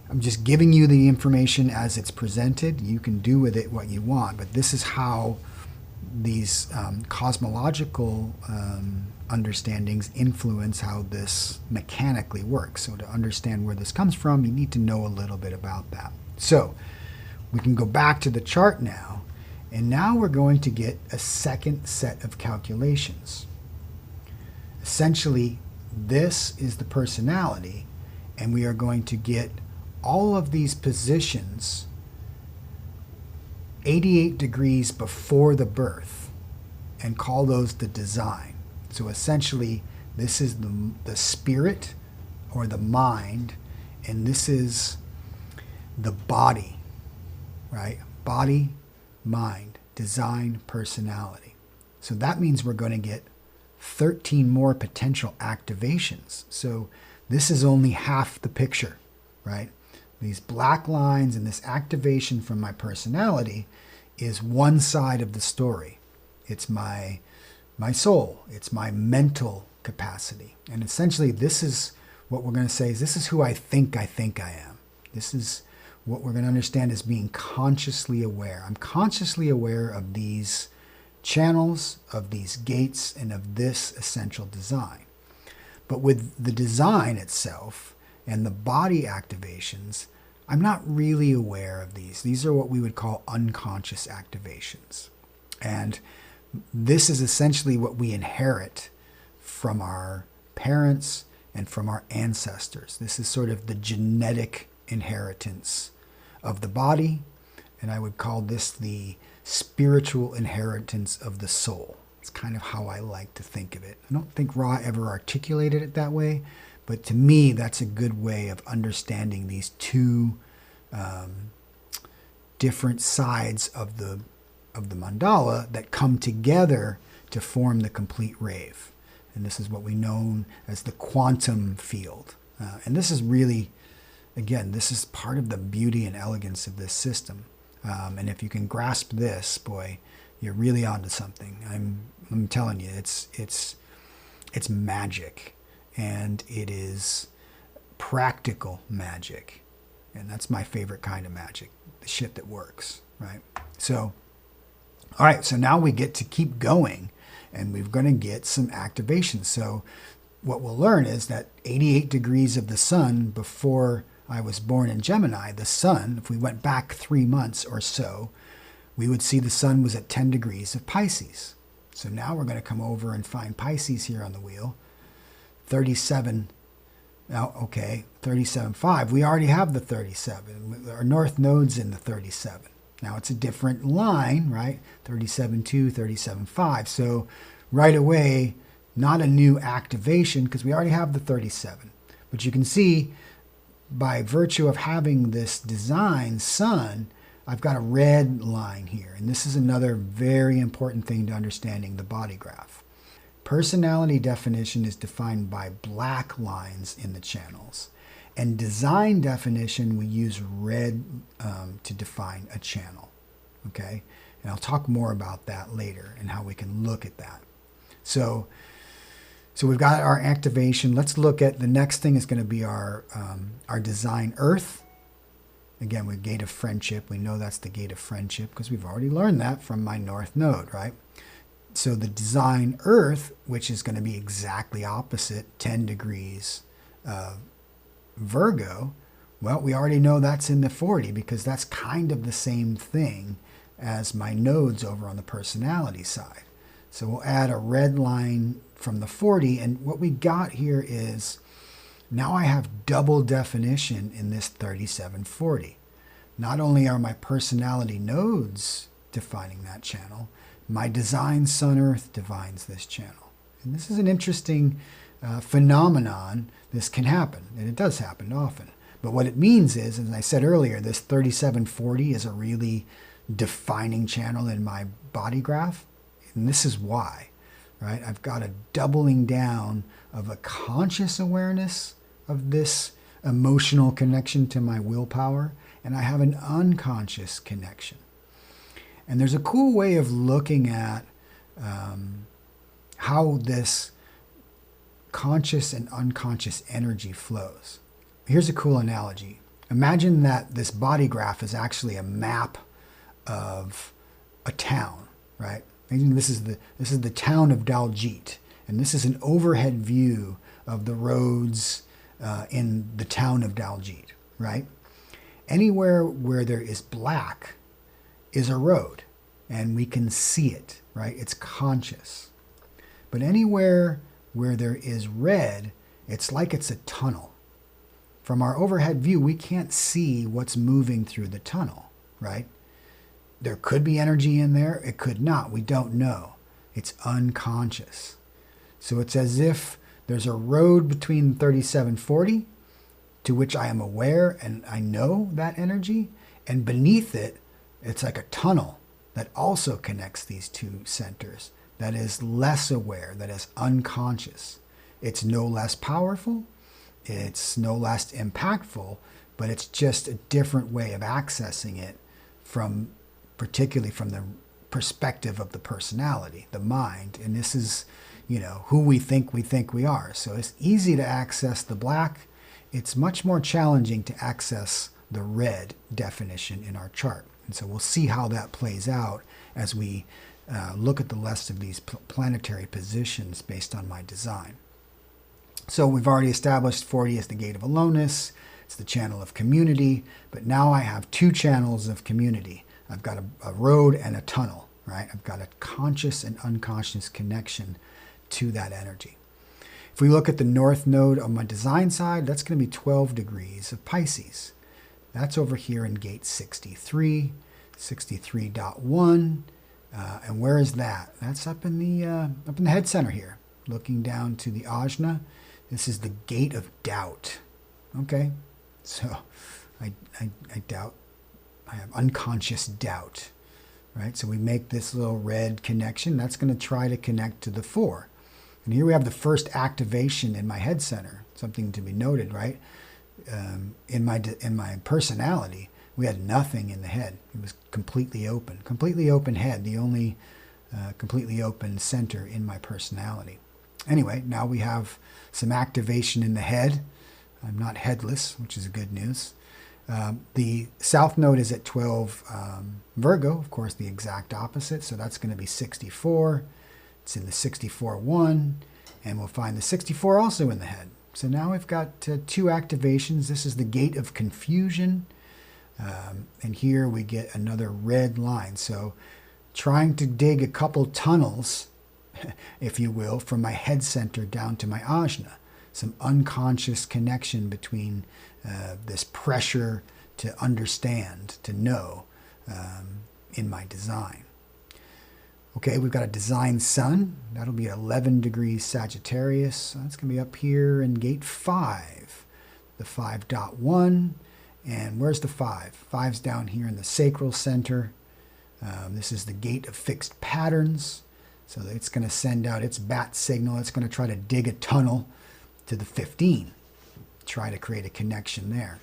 I'm just giving you the information as it's presented. You can do with it what you want, but this is how these cosmological understandings influence how this mechanically works. So to understand where this comes from, you need to know a little bit about that. So we can go back to the chart now, and now we're going to get a second set of calculations. Essentially, this is the personality, and we are going to get all of these positions 88 degrees before the birth and call those the design. So essentially, this is the spirit or the mind, and this is the body, right? Body, mind, design, personality. So that means we're going to get 13 more potential activations. So this is only half the picture, right? These black lines and this activation from my personality is one side of the story. It's my soul. It's my mental capacity. And essentially, this is what we're going to say is this is who I think I am. This is what we're going to understand as being consciously aware. I'm consciously aware of these channels, of these gates, and of this essential design. But with the design itself and the body activations, I'm not really aware of these. These are what we would call unconscious activations. And this is essentially what we inherit from our parents and from our ancestors. This is sort of the genetic inheritance of the body, and I would call this the spiritual inheritance of the soul. It's kind of how I like to think of it. I don't think Ra ever articulated it that way, but to me, that's a good way of understanding these two different sides of the mandala that come together to form the complete rave. And this is what we know as the quantum field. And this is really, again, this is part of the beauty and elegance of this system. And if you can grasp this, boy, you're really onto something. I'm telling you, it's magic, and it is practical magic. And that's my favorite kind of magic, the shit that works, right? So, all right, so now we get to keep going, and we're going to get some activation. So what we'll learn is that 88 degrees of the sun before I was born in Gemini, the sun, if we went back 3 months or so, we would see the sun was at 10 degrees of Pisces. So now we're going to come over and find Pisces here on the wheel. 37, now, okay, 37.5. We already have the 37. Our north node's in the 37. Now it's a different line, right? 37.2, 37.5. So right away, not a new activation because we already have the 37. But you can see by virtue of having this design sun, I've got a red line here. And this is another very important thing to understanding the body graph. Personality definition is defined by black lines in the channels. And design definition, we use red to define a channel, okay? And I'll talk more about that later and how we can look at that. So we've got our activation. Let's look at the next thing is going to be our design earth. Again, with gate of friendship, we know that's the gate of friendship because we've already learned that from my north node, right? So the design earth, which is going to be exactly opposite, 10 degrees Virgo, well, we already know that's in the 40 because that's kind of the same thing as my nodes over on the personality side. So we'll add a red line from the 40, and what we got here is now I have double definition in this 3740. Not only are my personality nodes defining that channel, my design Sun Earth defines this channel. And this is an interesting phenomenon. This can happen, and it does happen often. But what it means is, as I said earlier, this 3740 is a really defining channel in my body graph. And this is why, right? I've got a doubling down of a conscious awareness of this emotional connection to my willpower, and I have an unconscious connection. And there's a cool way of looking at how this conscious and unconscious energy flows. Here's a cool analogy. Imagine that this body graph is actually a map of a town, right? This is the town of Daljeet, and this is an overhead view of the roads in the town of Daljeet, right? Anywhere where there is black is a road, and we can see it, right? It's conscious. But anywhere where there is red, it's like it's a tunnel. From our overhead view, we can't see what's moving through the tunnel, right? There could be energy in there. It could not. We don't know. It's unconscious. So it's as if there's a road between 3740, to which I am aware and I know that energy, and beneath it, it's like a tunnel that also connects these two centers, that is less aware, that is unconscious. It's no less powerful, it's no less impactful, but it's just a different way of accessing it particularly from the perspective of the personality, the mind. And this is, who we think we are. So it's easy to access the black. It's much more challenging to access the red definition in our chart. And so we'll see how that plays out as we look at the rest of these planetary positions based on my design. So we've already established 40 as the gate of aloneness. It's the channel of community. But now I have two channels of community. I've got a road and a tunnel, right? I've got a conscious and unconscious connection to that energy. If we look at the north node on my design side, that's going to be 12 degrees of Pisces. That's over here in gate 63, 63.1. And where is that? That's up in the head center here, looking down to the ajna. This is the gate of doubt. Okay, so I doubt I have unconscious doubt, right? So we make this little red connection. That's going to try to connect to the 4. And here we have the first activation in my head center, something to be noted, right? In my personality, we had nothing in the head. It was completely open head, the only completely open center in my personality. Anyway, now we have some activation in the head. I'm not headless, which is good news. The south node is at 12 Virgo, of course, the exact opposite. So that's going to be 64. It's in the 64-1, and we'll find the 64 also in the head. So now we've got 2 activations. This is the gate of confusion, and here we get another red line. So trying to dig a couple tunnels, if you will, from my head center down to my ajna. Some unconscious connection between this pressure to understand, to know in my design. Okay, we've got a design sun. That'll be 11 degrees Sagittarius. So that's going to be up here in gate 5, the 5.1. And where's the 5? 5's down here in the sacral center. This is the gate of fixed patterns. So it's going to send out its bat signal. It's going to try to dig a tunnel to the 15. Try to create a connection there.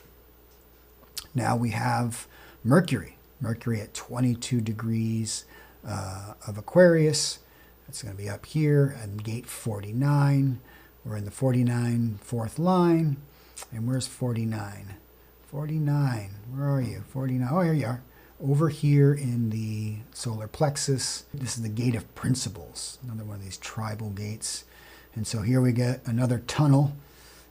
Now we have Mercury. Mercury at 22 degrees of Aquarius. That's going to be up here at gate 49. We're in the 49 fourth line. And where's 49? 49. Where are you? 49. Oh, here you are. Over here in the solar plexus. This is the gate of principles. Another one of these tribal gates. And so here we get another tunnel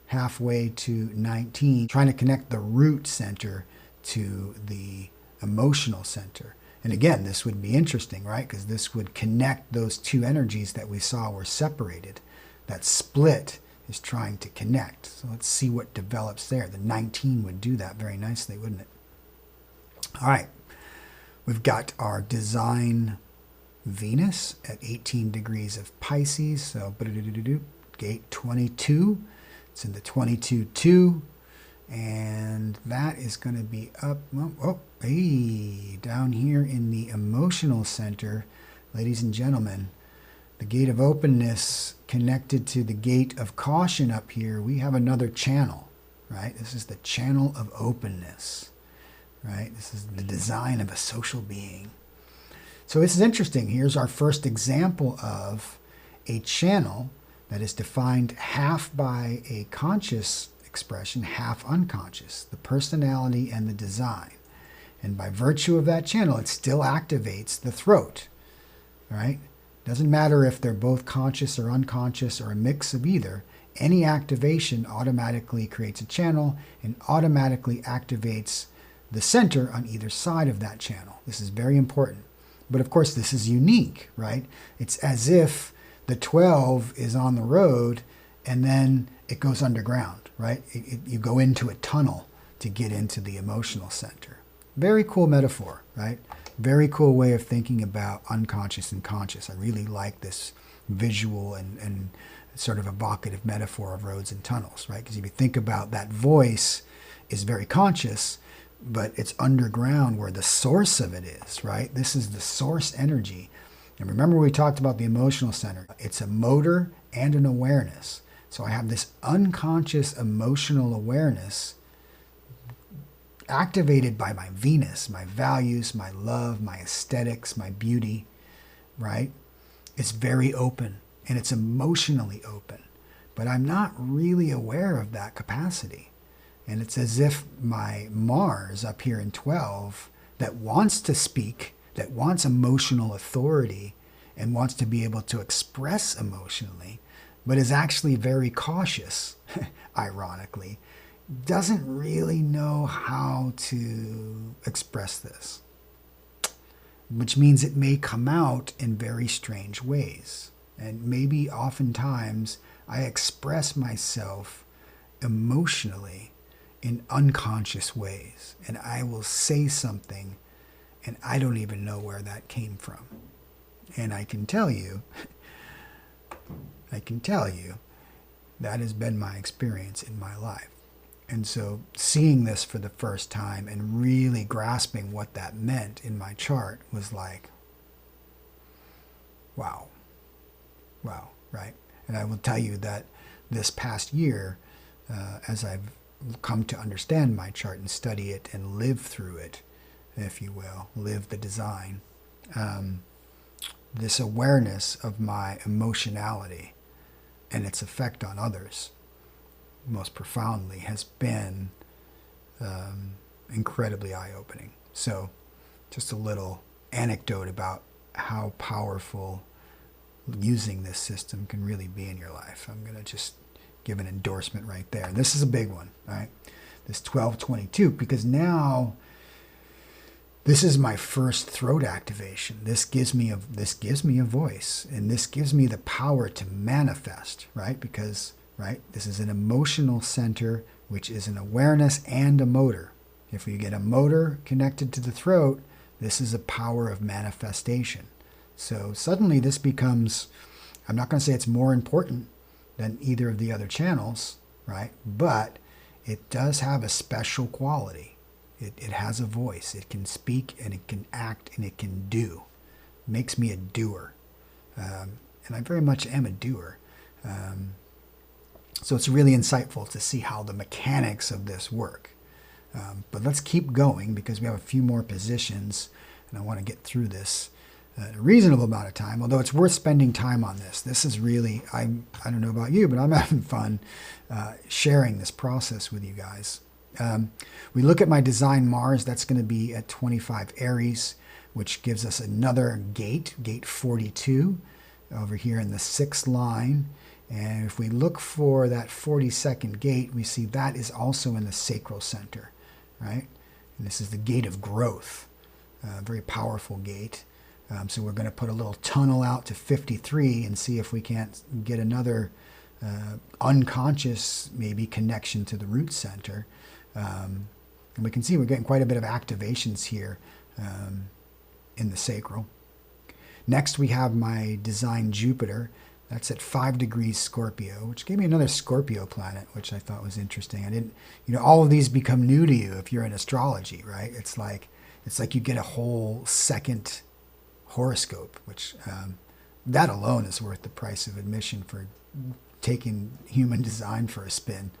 halfway to 19, trying to connect the root center to the emotional center. And again, this would be interesting, right? Because this would connect those 2 energies that we saw were separated. That split is trying to connect. So let's see what develops there. The 19 would do that very nicely, wouldn't it? All right. We've got our design Venus at 18 degrees of Pisces. So gate 22. It's in the 22-2. And that is going to be up, down here in the emotional center, ladies and gentlemen. The gate of openness connected to the gate of caution up here. We have another channel, right? This is the channel of openness, right? This is the design of a social being. So this is interesting. Here's our first example of a channel that is defined half by a conscious expression, half unconscious, the personality and the design. And by virtue of that channel, it still activates the throat, right? Doesn't matter if they're both conscious or unconscious or a mix of either. Any activation automatically creates a channel and automatically activates the center on either side of that channel. This is very important. But of course, this is unique, right? It's as if the 12 is on the road and then it goes underground, right? You go into a tunnel to get into the emotional center. Very cool metaphor, right? Very cool way of thinking about unconscious and conscious. I really like this visual and sort of evocative metaphor of roads and tunnels, right? Because if you think about that voice is very conscious, but it's underground where the source of it is, right? This is the source energy. And remember we talked about the emotional center. It's a motor and an awareness. So I have this unconscious emotional awareness activated by my Venus, my values, my love, my aesthetics, my beauty, right? It's very open and it's emotionally open, but I'm not really aware of that capacity. And it's as if my Mars up here in 12 that wants to speak, that wants emotional authority and wants to be able to express emotionally, but is actually very cautious, ironically, doesn't really know how to express this, which means it may come out in very strange ways. And maybe oftentimes I express myself emotionally in unconscious ways, and I will say something and I don't even know where that came from. And I can tell you that has been my experience in my life. And so seeing this for the first time and really grasping what that meant in my chart was like, wow, wow, right? And I will tell you that this past year, as I've come to understand my chart and study it and live through it, if you will, live the design, this awareness of my emotionality and its effect on others most profoundly has been incredibly eye-opening. So just a little anecdote about how powerful using this system can really be in your life. I'm going to just give an endorsement right there. And this is a big one, right? This 1222, because now this is my first throat activation. This gives me a voice, and this gives me the power to manifest, right? Because, right, this is an emotional center, which is an awareness and a motor. If we get a motor connected to the throat, this is a power of manifestation. So suddenly this becomes, I'm not going to say it's more important than either of the other channels, right? But it does have a special quality. It has a voice. It can speak and it can act and it can do. It makes me a doer. And I very much am a doer. So it's really insightful to see how the mechanics of this work. But let's keep going because we have a few more positions and I want to get through this in a reasonable amount of time, although it's worth spending time on this. This is really, I don't know about you, but I'm having fun sharing this process with you guys. We look at my design Mars, that's going to be at 25 Aries, which gives us another gate, gate 42, over here in the 6th line. And if we look for that 42nd gate, we see that is also in the sacral center, right? And this is the gate of growth, a very powerful gate. So we're going to put a little tunnel out to 53 and see if we can't get another unconscious, maybe, connection to the root center. And we can see we're getting quite a bit of activations here in the sacral. Next, we have my design Jupiter. That's at 5 degrees Scorpio, which gave me another Scorpio planet, which I thought was interesting. I didn't, all of these become new to you if you're in astrology, right? It's like you get a whole second horoscope, which that alone is worth the price of admission for taking human design for a spin.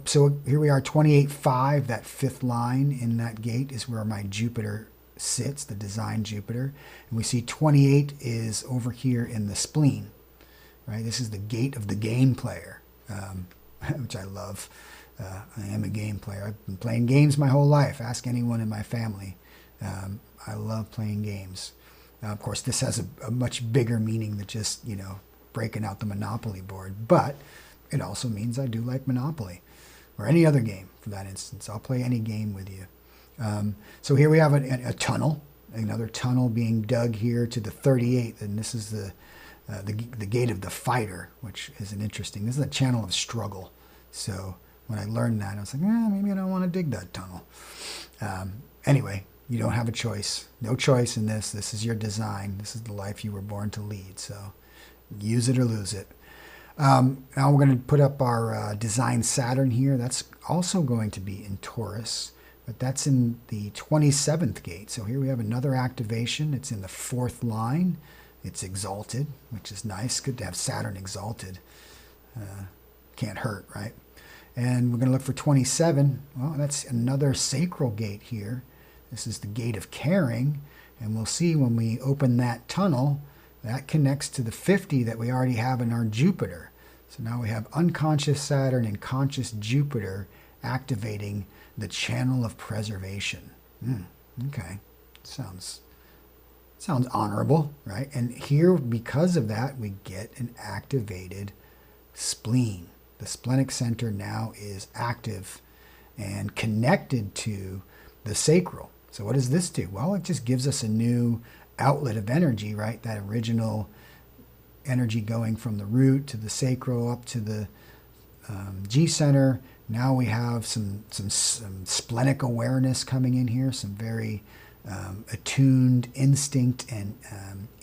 So here we are, 28.5, that 5th line in that gate is where my Jupiter sits, the design Jupiter. And we see 28 is over here in the spleen, right? This is the gate of the game player, which I love. I am a game player. I've been playing games my whole life. Ask anyone in my family. I love playing games. Of course, this has a much bigger meaning than just, breaking out the Monopoly board. But it also means I do like Monopoly, or any other game for that instance. I'll play any game with you. So here we have a tunnel, another tunnel being dug here to the 38th, and this is the gate of the fighter, which is this is a channel of struggle. So when I learned that, I was like, maybe I don't want to dig that tunnel. Anyway, you don't have a choice. No choice in this. This is your design. This is the life you were born to lead. So use it or lose it. Now we're going to put up our design Saturn here. That's also going to be in Taurus, but that's in the 27th gate. So here we have another activation. It's in the 4th line. It's exalted, which is nice. Good to have Saturn exalted. Can't hurt, right? And we're going to look for 27. Well, that's another sacral gate here. This is the gate of caring. And we'll see when we open that tunnel, that connects to the 50 that we already have in our Jupiter. So now we have unconscious Saturn and conscious Jupiter activating the channel of preservation. Okay, sounds honorable, right? And here, because of that, we get an activated spleen. The splenic center now is active and connected to the sacral. So what does this do? Well, it just gives us a new outlet of energy, right? That original energy going from the root to the sacral up to the G center. Now we have some splenic awareness coming in here, some very attuned instinct and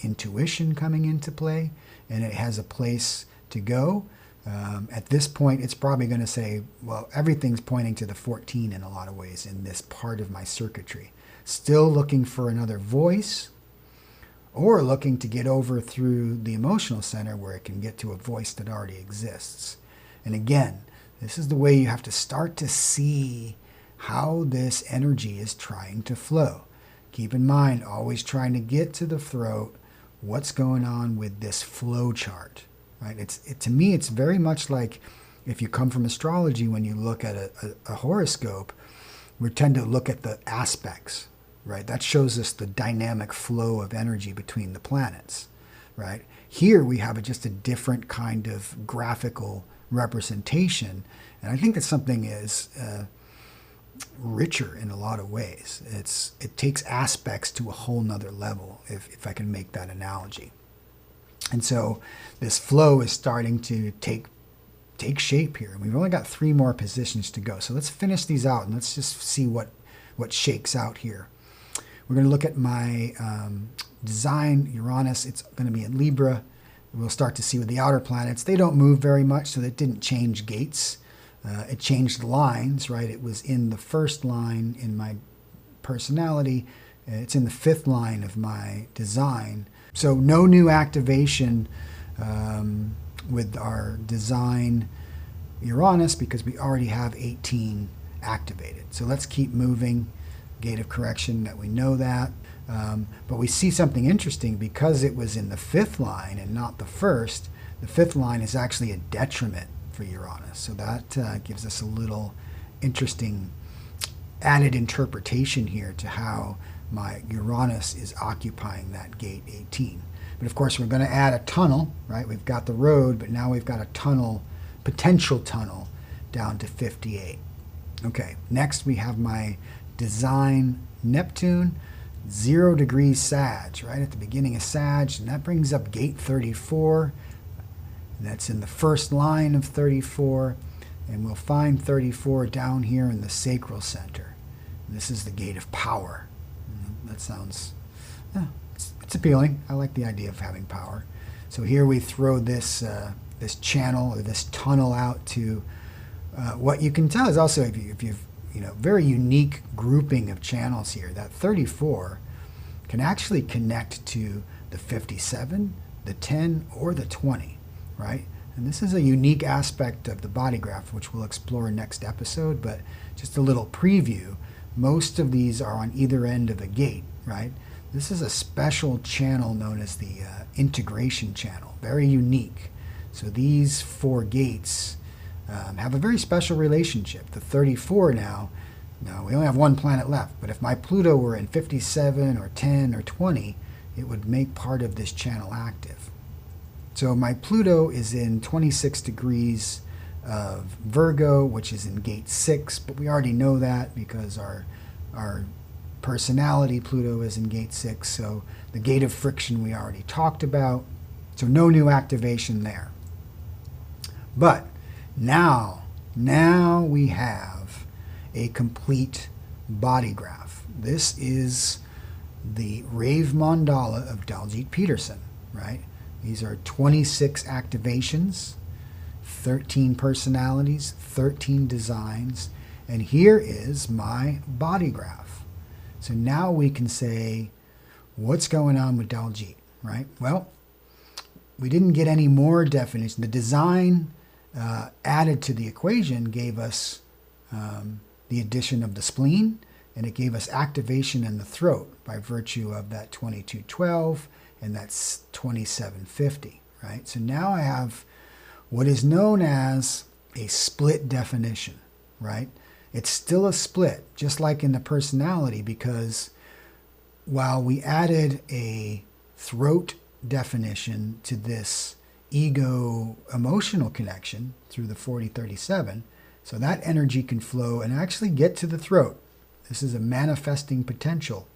intuition coming into play, and it has a place to go. At this point, it's probably going to say, well, everything's pointing to the 14 in a lot of ways in this part of my circuitry. Still looking for another voice, or looking to get over through the emotional center where it can get to a voice that already exists. And again, this is the way you have to start to see how this energy is trying to flow. Keep in mind, always trying to get to the throat, what's going on with this flow chart, right? To me, it's very much like if you come from astrology, when you look at a horoscope, we tend to look at the aspects, right? That shows us the dynamic flow of energy between the planets, right? Here we have just a different kind of graphical representation, and I think that something is richer in a lot of ways. It takes aspects to a whole nother level, if I can make that analogy. And so this flow is starting to take shape here. And we've only got 3 more positions to go. So let's finish these out and let's just see what shakes out here. We're going to look at my design, Uranus. It's going to be in Libra. We'll start to see with the outer planets. They don't move very much, so that didn't change gates. It changed lines, right? It was in the first line in my personality. It's in the 5th line of my design. So no new activation with our design Uranus because we already have 18 activated. So let's keep moving. Gate of correction, that we know that. But we see something interesting because it was in the 5th line and not the 1st. The 5th line is actually a detriment for Uranus. So that gives us a little interesting added interpretation here to how my Uranus is occupying that gate 18. But of course, we're going to add a tunnel, right? We've got the road, but now we've got a tunnel, potential tunnel, down to 58. Okay, next we have my design Neptune, 0 degrees Sag, right at the beginning of Sag, and that brings up gate 34. That's in the 1st line of 34, and we'll find 34 down here in the sacral center. And this is the gate of power. That sounds, it's appealing. I like the idea of having power. So here we throw this this channel or this tunnel out to what you can tell is also if you've very unique grouping of channels here. That 34 can actually connect to the 57, the 10, or the 20, right? And this is a unique aspect of the BodyGraph, which we'll explore next episode, but just a little preview. Most of these are on either end of a gate, right? This is a special channel known as the integration channel, very unique. So these 4 gates have a very special relationship. The 34 now, we only have 1 planet left, but if my Pluto were in 57 or 10 or 20, it would make part of this channel active. So my Pluto is in 26 degrees of Virgo, which is in gate 6, but we already know that because our personality, Pluto, is in gate 6, so the gate of friction we already talked about, so no new activation there. But now we have a complete body graph. This is the Rave Mandala of Daljeet Peterson, right? These are 26 activations, 13 personalities, 13 designs, and here is my body graph. So now we can say, what's going on with Daljeet, right? Well, we didn't get any more definition. The design added to the equation gave us the addition of the spleen, and it gave us activation in the throat by virtue of that 2212 and that's 2750, right? So now I have what is known as a split definition, right? It's still a split, just like in the personality, because while we added a throat definition to this ego emotional connection through the 4037, so that energy can flow and actually get to the throat. This is a manifesting potential,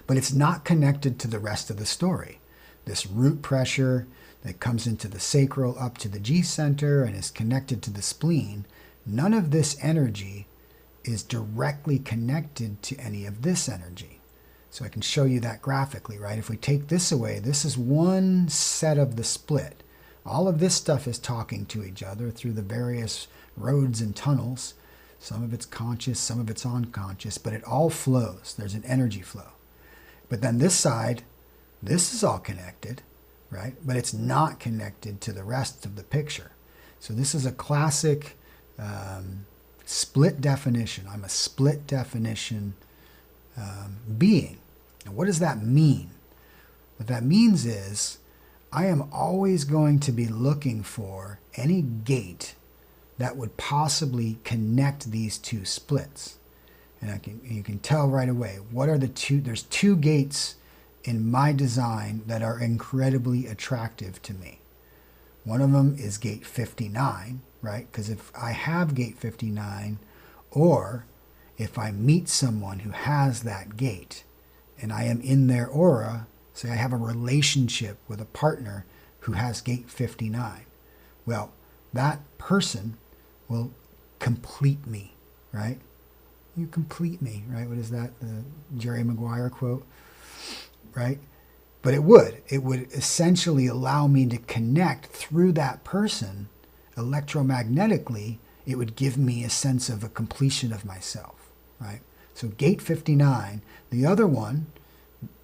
but it's not connected to the rest of the story. This root pressure that comes into the sacral up to the G center and is connected to the spleen, none of this energy is directly connected to any of this energy. So I can show you that graphically, right? If we take this away, this is one set of the split. All of this stuff is talking to each other through the various roads and tunnels. Some of it's conscious, some of it's unconscious, but it all flows. There's an energy flow. But then this side, this is all connected, right? But it's not connected to the rest of the picture. So this is a classic split definition. I'm a split definition being. And what does that mean? What that means is I am always going to be looking for any gate that would possibly connect these two splits. And you can tell right away, what are the two? There's two gates in my design that are incredibly attractive to me. One of them is gate 59, right? Because if I have gate 59, or if I meet someone who has that gate, and I am in their aura, say I have a relationship with a partner who has gate 59, well, that person will complete me, right? You complete me, right? What is that? The Jerry Maguire quote, right? But it would essentially allow me to connect through that person electromagnetically. It would give me a sense of a completion of myself, right? So gate 59, the other one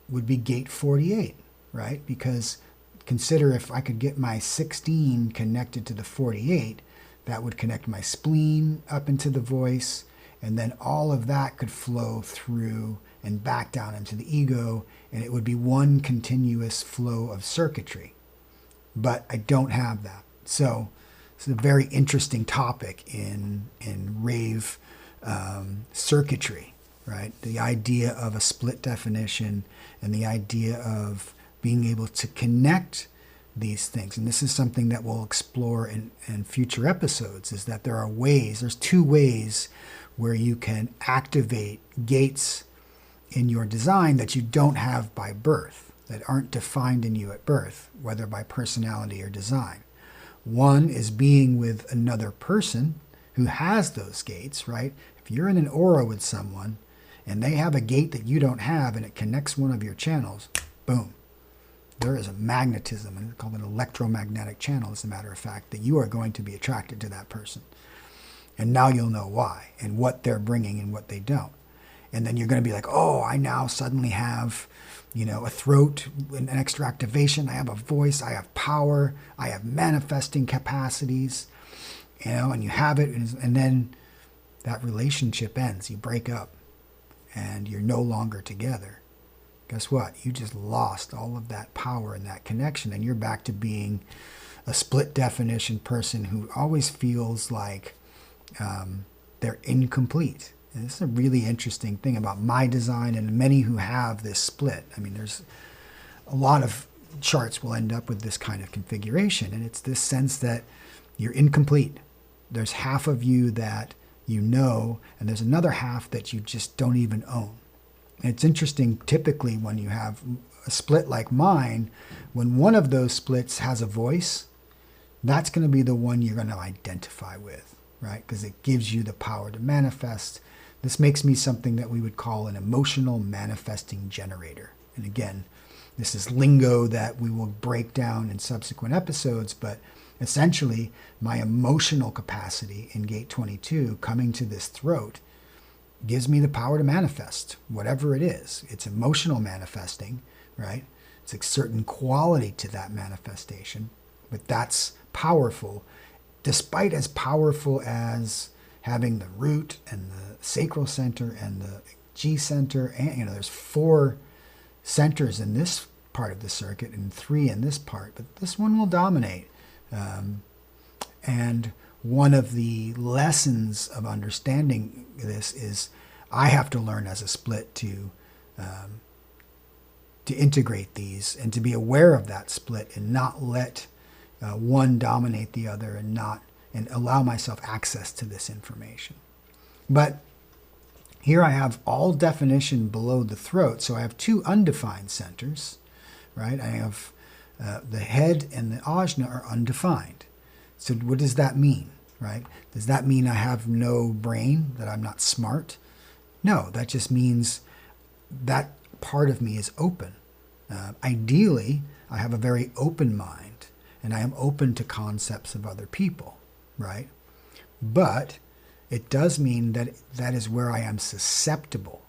would be gate 48, right? Because consider if I could get my 16 connected to the 48, that would connect my spleen up into the voice, and then all of that could flow through and back down into the ego, and it would be one continuous flow of circuitry. But I don't have that. So it's a very interesting topic in rave circuitry, right? The idea of a split definition and the idea of being able to connect these things. And this is something that we'll explore in future episodes, is that there's two ways where you can activate gates in your design that you don't have by birth, that aren't defined in you at birth, whether by personality or design. One is being with another person who has those gates, right? If you're in an aura with someone and they have a gate that you don't have and it connects one of your channels, boom. There is a magnetism, and it's called an electromagnetic channel, as a matter of fact, that you are going to be attracted to that person. And now you'll know why and what they're bringing and what they don't. And then you're going to be like, oh, I now suddenly have, a throat, an extra activation. I have a voice. I have power. I have manifesting capacities, and you have it. And then that relationship ends. You break up and you're no longer together. Guess what? You just lost all of that power and that connection. And you're back to being a split definition person who always feels like they're incomplete. And this is a really interesting thing about my design and many who have this split. I mean, there's a lot of charts will end up with this kind of configuration. And it's this sense that you're incomplete. There's half of you that you know, and there's another half that you just don't even own. And it's interesting, typically when you have a split like mine, when one of those splits has a voice, that's going to be the one you're going to identify with, right? Because it gives you the power to manifest. This makes me something that we would call an emotional manifesting generator. And again, this is lingo that we will break down in subsequent episodes, but essentially my emotional capacity in gate 22 coming to this throat gives me the power to manifest whatever it is. It's emotional manifesting, right? It's a certain quality to that manifestation, but that's powerful, despite as powerful as having the root and the sacral center and the G center. And there's 4 centers in this part of the circuit and 3 in this part, but this one will dominate. And one of the lessons of understanding this is I have to learn as a split to integrate these and to be aware of that split and not let one dominate the other and allow myself access to this information. But here I have all definition below the throat, so I have 2 undefined centers, right? I have the head and the ajna are undefined. So what does that mean, right? Does that mean I have no brain, that I'm not smart? No, that just means that part of me is open. Ideally, I have a very open mind, and I am open to concepts of other people, right? But it does mean that that is where I am susceptible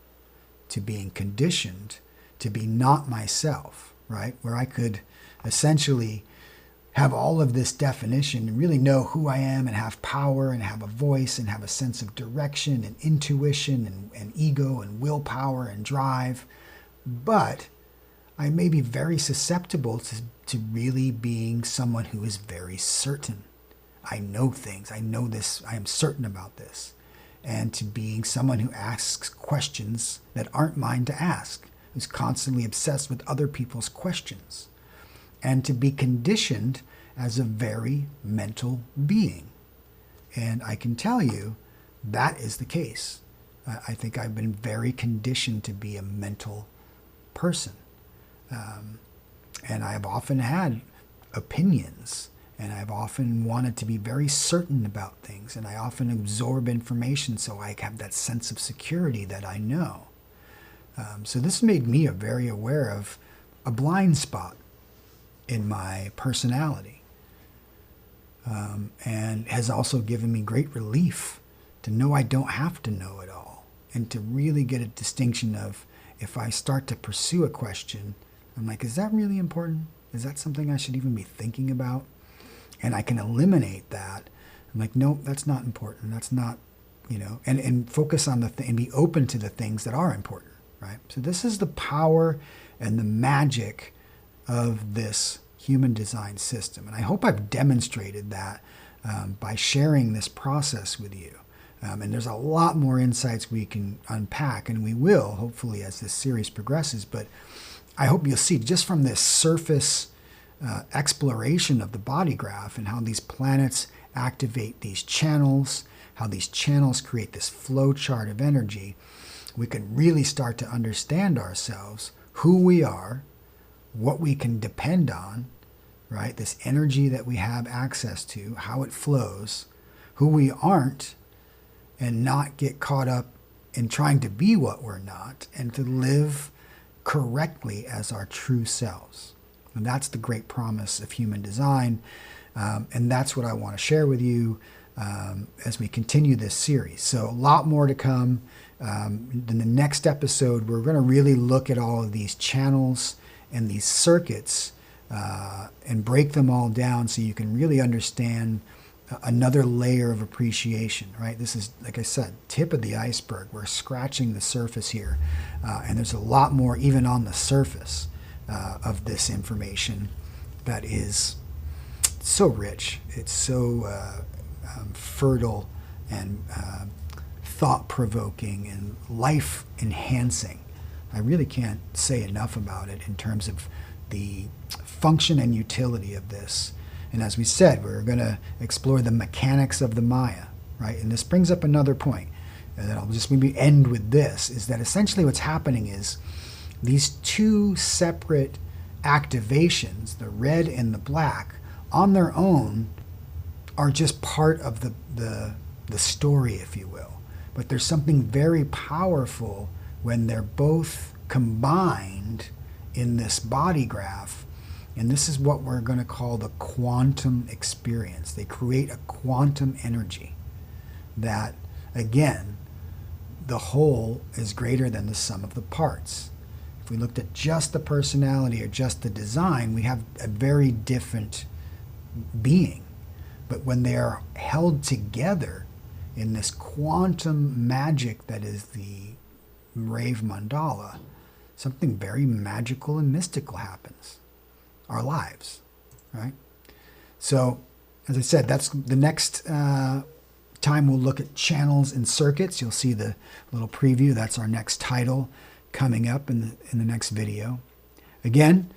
to being conditioned to be not myself, right? Where I could essentially have all of this definition and really know who I am and have power and have a voice and have a sense of direction and intuition and ego and willpower and drive. But I may be very susceptible to really being someone who is very certain. I know things. I know this. I am certain about this. And to being someone who asks questions that aren't mine to ask, who's constantly obsessed with other people's questions. And to be conditioned as a very mental being. And I can tell you that is the case. I think I've been very conditioned to be a mental person. And I've often had opinions, and I've often wanted to be very certain about things, and I often absorb information so I have that sense of security that I know. So this made me very aware of a blind spot in my personality, and has also given me great relief to know I don't have to know it all, and to really get a distinction of, if I start to pursue a question, I'm like, is that really important? Is that something I should even be thinking about? And I can eliminate that. I'm like, no, that's not important. That's not, and focus on and be open to the things that are important, right? So this is the power and the magic of this human design system. And I hope I've demonstrated that by sharing this process with you. And there's a lot more insights we can unpack, and we will, hopefully, as this series progresses. But I hope you'll see, just from this surface exploration of the body graph and how these planets activate these channels, how these channels create this flow chart of energy, we can really start to understand ourselves, who we are, what we can depend on, right? This energy that we have access to, how it flows, who we aren't, and not get caught up in trying to be what we're not, and to live correctly as our true selves. And that's the great promise of human design. And that's what I want to share with you as we continue this series. So a lot more to come. In the next episode, we're going to really look at all of these channels and these circuits and break them all down so you can really understand another layer of appreciation, right? This is, like I said, tip of the iceberg. We're scratching the surface here. And there's a lot more even on the surface of this information that is so rich. It's so fertile and thought-provoking and life-enhancing. I really can't say enough about it in terms of the function and utility of this. And as we said, we're going to explore the mechanics of the Maya, right? And this brings up another point, and then I'll just maybe end with this, is that essentially what's happening is these two separate activations, the red and the black, on their own are just part of the story, if you will. But there's something very powerful when they're both combined in this body graph. And this is what we're going to call the quantum experience. They create a quantum energy that, again, the whole is greater than the sum of the parts. If we looked at just the personality or just the design, we have a very different being. But when they are held together in this quantum magic that is the Rave Mandala, something very magical and mystical happens. Our lives, right? So, as I said, that's the next time we'll look at channels and circuits. You'll see the little preview. That's our next title coming up in the next video. Again,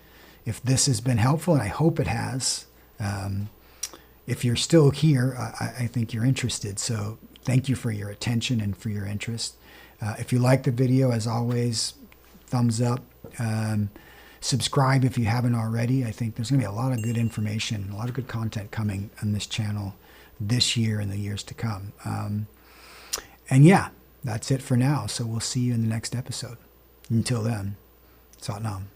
if this has been helpful, and I hope it has, if you're still here, I think you're interested. So thank you for your attention and for your interest. If you like the video, as always, thumbs up. Subscribe if you haven't already. I think there's going to be a lot of good information, a lot of good content coming on this channel this year and the years to come. And yeah, that's it for now. So we'll see you in the next episode. Until then, Sat Nam.